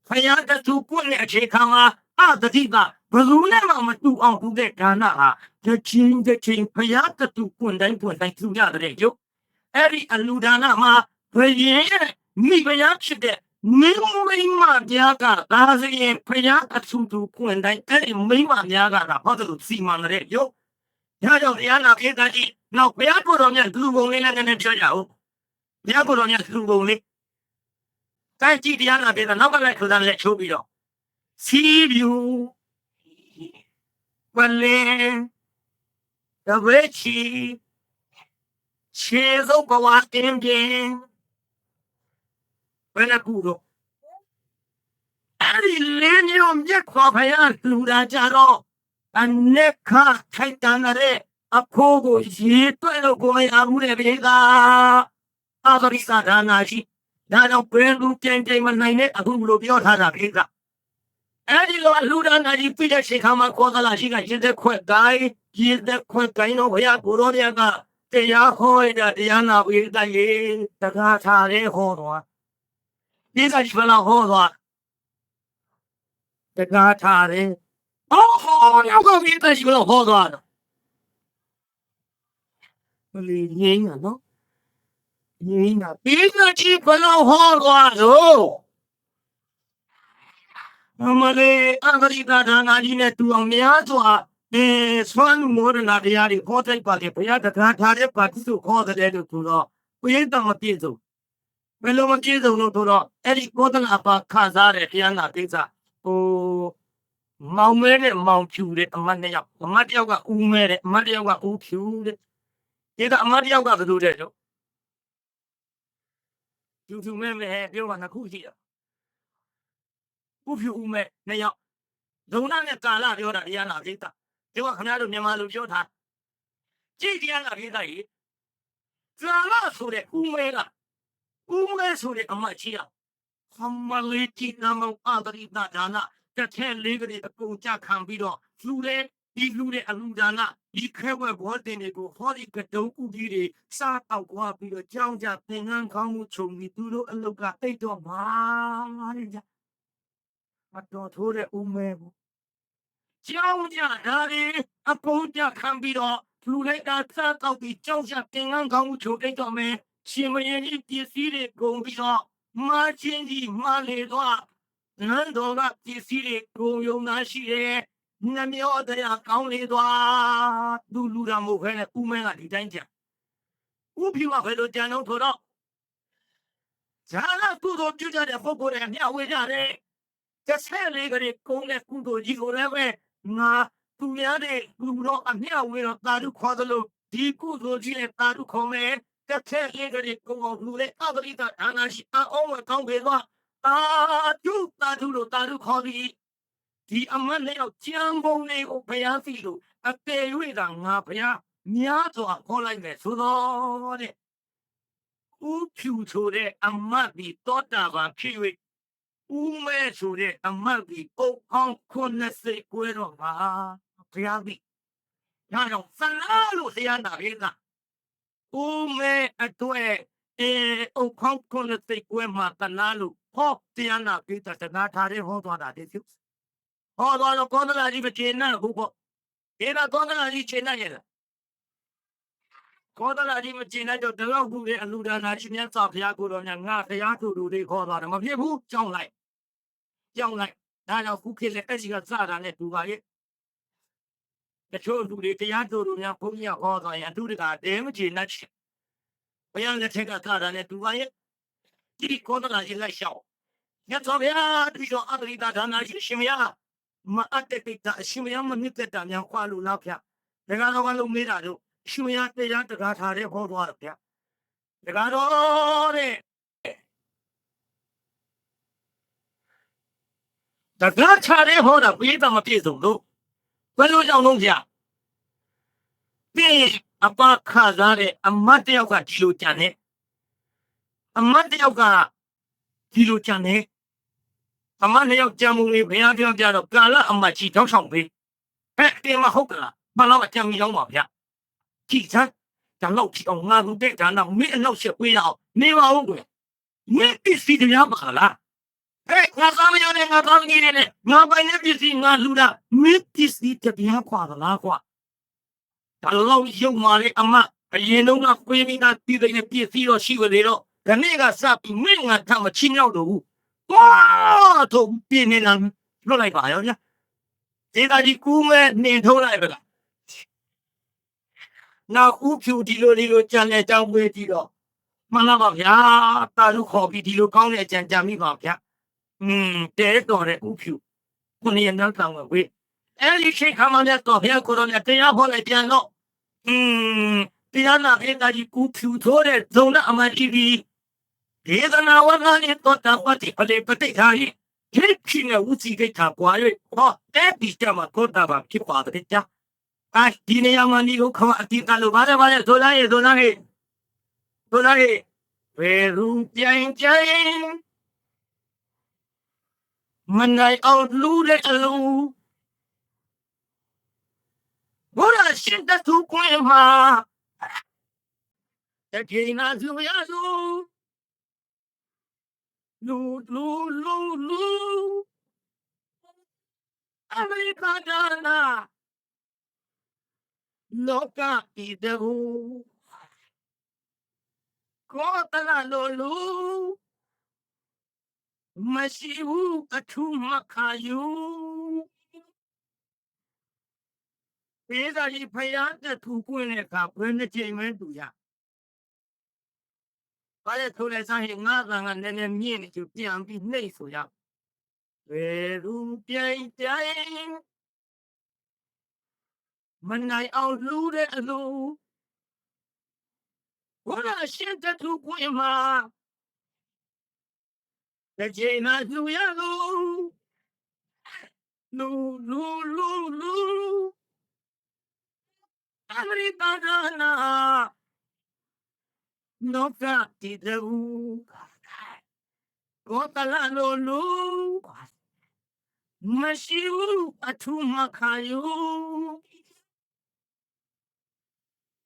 ဖယားတတူပွင့်တဲ့အချိန်ခါမှာအတတိကဘလူနဲ့မှမတူအောင်တူတဲ့ဒါနာဟာဒီချင်းဖယားတတူပွင့်တိုင်းလူရတယ်ကျုပ်အဲ့ဒီအလူဒါနာမှာဘယ်ရင်မိဖယားဖြစ်တဲ့မင်းမိမများကဒါဆိုရင်ဖယားအထူးတူပွင့်တိုင်းအဲ့ဒီမိမများကဟောတယ်လို့စီမံတဲ့ကျုပ်ညကြောင့်တရားနာခေတ္တကြီးနောက်ဘုရားကိုယ်တော်မြတ်လူပုံလေးနဲ့နည်းနည်းပြောကြအောင်ဘုရားကိုယ်တော်မြတ်လူပုံလေးတိုင်းကြည့်တရားနာခေတ္တနောက်ကလည်းခဏလည်းချိုးပြီးတော့စီပြူဝလဲတဝဲချီခြေစုပ်ဘဝတင်းပြင်းဘယ်နှခုတော့အဲ့ဒီလေးမျိုးမြတ်ခေါ်ဘုရားလူတာကြတော့အနေခထိုက်တန်တဲ့အဖိုးကိုရေတွဲလို့ကိုမရဘူးတဲ့ပြေကအာသရိသဒါနာရှိဒါကြောင့်ဘယ်လူပြင်းပြင်းမနိုင်တဲ့အခုလိုပြောထားတာပြေကအဲ့ဒီလိုလူဒါနာကြီးပြည့်တဲ့ချိန်ခါမှာခေါ်သလားရှိကရင်သက်ခွက်တိုင်းရင်သက်ခွက်တိုင်းတော့ဘုရားကိုရောမြတ်ကတရားဟောရတဲ့တရားနာပြေတိုင်းရေတကားထားတဲ့ဟောတော်ပြေကရှိဘယ်လောက်ဟောတော်တကားထားတယ်နောက်ကပြေကရှိဘယ်လောက်ဟောတော်လီငင်းနော်ငင်းတာပြီးမှကြည့်ဘယ်လိုဟောသွားလို့အမလေးအဂရိတာဒါနာကြီးနဲ့တူအောင်များစွာဆွမ်းလူမောဒနာတရားတွေဟောတိုက်ပါလေဘုရားတကားထားတဲ့ပါတိစုဟောတဲ့လို့ဆိုတော့ဘုရင်တော်မပြည့်စုံဘယ်လိုမပြည့်စုံလို့ဆိုတော့အဲ့ဒီကောသလပါခစားတဲ့တရားနာကိစ္စမောင်မဲနဲ့မောင်ဖြူတဲ့အမတ်နှစ်ယောက်အမတ်တယောက်ကဦးမဲတဲ့အမတ်တယောက်ကဦးဖြူတဲ့ဒီကအမတ်တယောက်ကဘယ်လိုတဲ့တော့ယူทูบမဲမဲပြောတာနှစ်ခုရှိတာဦးဖြူဦးမဲနှစ်ယောက်ဒုံနာနဲ့ကာလပြောတာတရားနာကိစ္စဒီကခင်ဗျားတို့မြန်မာလူပြောထားကြည့်တရားနာကိစ္စကြီးကာလဆိုတဲ့ဦးမဲကဦးမဲဆိုတဲ့အမတ်ကြီးကဟမလေးတိနမောအတရိတဒါနတစ်ထဲလေးကလေးအကုန်ကြခံပြီးတော့လူတဲ့ဒီလူတဲ့အလူဒါနဒီခဲဝဲဘောတင်တွေကိုဟောဒီကတုံးဥကြီးတွေစားတောက်သွားပြီးတော့ကြောင်းကြသင်္ကန်းကောင်းမှုခြုံပြီးသူတို့အလုတ်ကတိတ်တော့မှာတဲ့ကြအတော်ထိုးတဲ့ဦးမဲဘူးကြောင်းကြဒါတွေအကုန်ကြခံပြီးတော့လူလိုက်တာစားတောက်ပြီးကြောင်းကြသင်္ကန်းကောင်းမှုခြုံတိတ်တော့မယ်ရှင်မင်းကြီးပစ္စည်းတွေကုန်ပြီးတော့မာချင်းကြီးမာလေတော့နန်းတော်ကပစ္စည်းတွေကိုယုံသားရှိတယ်နှမျောတရားကောင်းလေသွားလူတာမဟုတ်ခဲနဲ့ဦးမဲကဒီတိုင်းကြဦးဖြူကဘယ်လိုကြံတော့ဆိုတော့ဇာနာကုသိုလ်ပြုကြတဲ့ပုဂ္ဂိုလ်တွေမျှဝေကြတယ်တစ်ဆက်လေးကလေးကုန်းတဲ့ကုသိုလ်ကြီးကိုလည်းပဲငါသူများတဲ့လူတော့အမျှဝေတော့တာတို့ခေါ်သလိုဒီကုသိုလ်ကြီးနဲ့တာတို့ခေါ်မယ်တစ်ဆက်လေးကလေးကုန်းအောင်လူလေအပရိသဌာနရှိအောင်ဝကောင်းပေသွားတာတို့လို့တာတို့ခေါ်ပြီးဒီအမတ်နဲ့တော့ကြံပုံလေးကိုဘုရားသိလို့အပေ၍သာငါဘုရားများစွာခေါ်လိုက်မယ်ဆိုတော့တဲ့ဦးဖြူဆိုတဲ့အမတ်ဒီတောတာပန်ဖြစ်၍ဦးမဲဆိုတဲ့အမတ်ဒီအုပ်အောင်90ကိုတော့ပါဘုရားသိညောင်စလာလို့တရားနာရေးကဦးမဲအတွက်အုပ်အောင်90ကိုမှတလားလို့ဟောတရားနာပြီးတနာထားတဲ့ဟောသွားတာတဲ့သူဟောတော့ကောသလကြီးမကျေနပ်ဘူးပေါ့ဒီကကောသလကြီးကျေနပ်ရဲ့လားကောသလကြီးမကျေနပ်တော့တော့ဘူးလေအလူဒါနာရှင်မြတ်စွာဘုရားကိုတော်များငါဘုရားသူတို့တွေခေါ်သွားတယ်မဖြစ်ဘူးကြောင်းလိုက်ဒါကြောင့်ခုခေတ်လေအဲ့ဒီကစတာနဲ့တူပါရဲ့တချို့လူတွေတရားသူတို့များဘုန်းကြီးဟောသွားရင်အတူတကတဲမကျေနပ်ချင်ဘုရားလက်ထက်ကစတာနဲ့တူပါရဲ့ဒီကောသလကြီးလိုက်ရှောက်မြတ်စွာဘုရားဒီတော့အတ္တိဒါနာရှင်မြတ်မအတ္တပိတအရှင်မယမနစ်သက်တာများခွာလို့လားဗျာဒကာတော်ကလုံးမေးတာတို့အရှင်မယတရားတကားထားတဲ့ဟောသွားတယ်ဗျာဒကာတော်တဲ့ ကားချတဲ့ဟောတာပေးတာမပြည့်စုံလို့ဘယ်လိုကြောင့်လုံးကြပြီးအပခါစားတဲ့အမတ်တယောက်ကဒီလိုကြံနေအမတ်တယောက်ကဒီလိုကြံနေအမတ်နှစ်ယောက်ကြံမှုလေးဘယ်အပြောပြတော့ကာလအမတ်ကြီးတောက်ဆောင်ပေးတင်မဟုတ်ကလားဘာလို့အကြံမီအောင်ပါဗျကြည်စမ်းဒါတော့ကြည့်အောင်ငါတို့တဲ့ဒါတော့မင်းအနောက်ဆက်ပေးရအောင်နေပါဦးကွယ်မင်းပစ္စည်းတရားပါလားငါသားမရနဲ့ငါသားကြီးနဲ့ငါပိုင်တဲ့ပစ္စည်းငါလူတာမင်းပစ္စည်းတရားခွာသလားကွာဒါတော့ရုပ်မာလေးအမအရင်တော့ကပြေးပြီးသားပြည်တဲ့ပစ္စည်းတော့ရှိကြလေတော့ဒီနေ့ကစပြီးမင်းငါထမချင်းရောက်တော့ဘူးတော့ပြင်းနေလားလွတ်လိုက်ပါရောဗျာဒီသားကြီးကူးမဲ့နှင်ထုံးလိုက်ပါလားနောက်ဦးဖြူဒီလိုကြံတဲ့ကြောင်းပွေးကြည့်တော့မှန်လားပါဗျာတာလူခေါ်ပြီးဒီလိုကောင်းတဲ့အကြံကြံမိပါဗျာတဲတော်တဲ့ဦးဖြူခုနေနောက်တောင်ဝေးအဲ့ဒီချိန်ခါမှလည်းတော့ဘုရားကိုယ်တော်မြတ်တရားဟောလိုက်ပြန်တော့တရားနာဖေးသားကြီးဦးဖြူထိုးတဲ့ဇုံနဲ့အမတီဗီဒေသနာဝနာနဲ့တော့တာပတ်တိအလေပတိထားရင်ဒီချင်းနဲ့ဦးစီကိတ်တာကွာ၍ဟောတဲ့ဒီကြမှာကိုတာပါဖြစ်ပါတယ်ကြာဒီနေရာမှာဒီကိုခမအတိကလို့ပါတယ်ဆိုလိုက်ဘယ်သူပြိုင်မနိုင်အောင်လူတဲ့အလုံးဘောရရှိတဲ့သူကွင်းမှာတကယ်နာသူရသူလူအမေရိကန်နာလောကဤတဲ့ဘူးကိုတလာလူမရှိဘူးအထူးမခါယူပေးစာကြီးဖယားတဲ့သူကွင်းတဲ့အခါဘယ်နှချိန်မှတူရဘာလဲထိုးလဲဆိုင်ငါးကနည်းနည်းမြင့်နေသူပြန်ပြီးနှိပ်ဆိုရဘယ်သူပြိုင်မနိုင်အောင်လူတဲ့အလိုဘောရရှိတဲ့သူကွင်းမှာတကြိမ်နာသူရလူအမရိကန်နာလောကတည်တဲ့ဘူးကိုတလာလူမရှိဘူးအထူးမခါယူ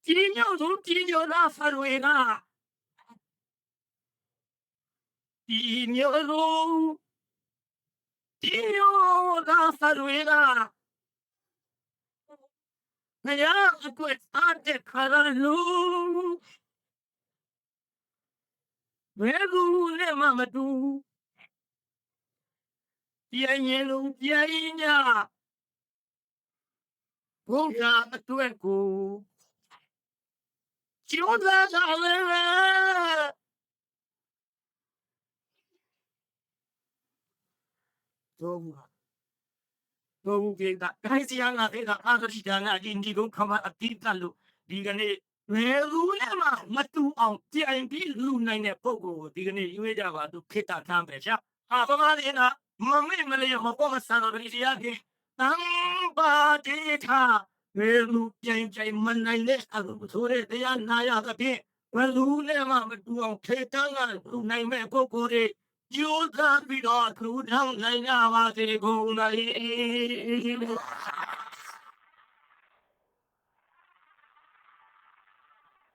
ဒီမျိုးလာဖရွေနာဒီမျိုးလာဖရွေနာမရအကွတ်အားတဲ့ခါလူဘယ်ကူနဲ့မတူပြင်းရင်လုံးပြင်းညာဘုရားအတွက်ကိုကျိုးသားသာလည်းတော့ကေတာခိုင်စီယာငါကေတာအာတိဒါနာအင်ဒီကိုခမအတိတလို့ဒီကနေ့ဘယ်လူနဲ့မတူအောင်ကြင်ပြီးလူနိုင်တဲ့ပုံကိုဒီကနေ့ရွေးကြပါသူခိတာထမ်းပဲဗျာဘာမှလည်းနာမမေ့မလေးမပေါ်မဆန်တော့ဒီတရားကြီးတမ်းပါတေထားဘယ်လူပြိုင်မနိုင်တဲ့အလိုဆိုတဲ့တရားနာရသဖြင့်ဘယ်လူနဲ့မတူအောင်ခေတန်းကလူနိုင်မဲ့ပုံကိုကျိုးသားပြီးတော့သူထောင်းနိုင်ကြပါစေကုန်သတည်း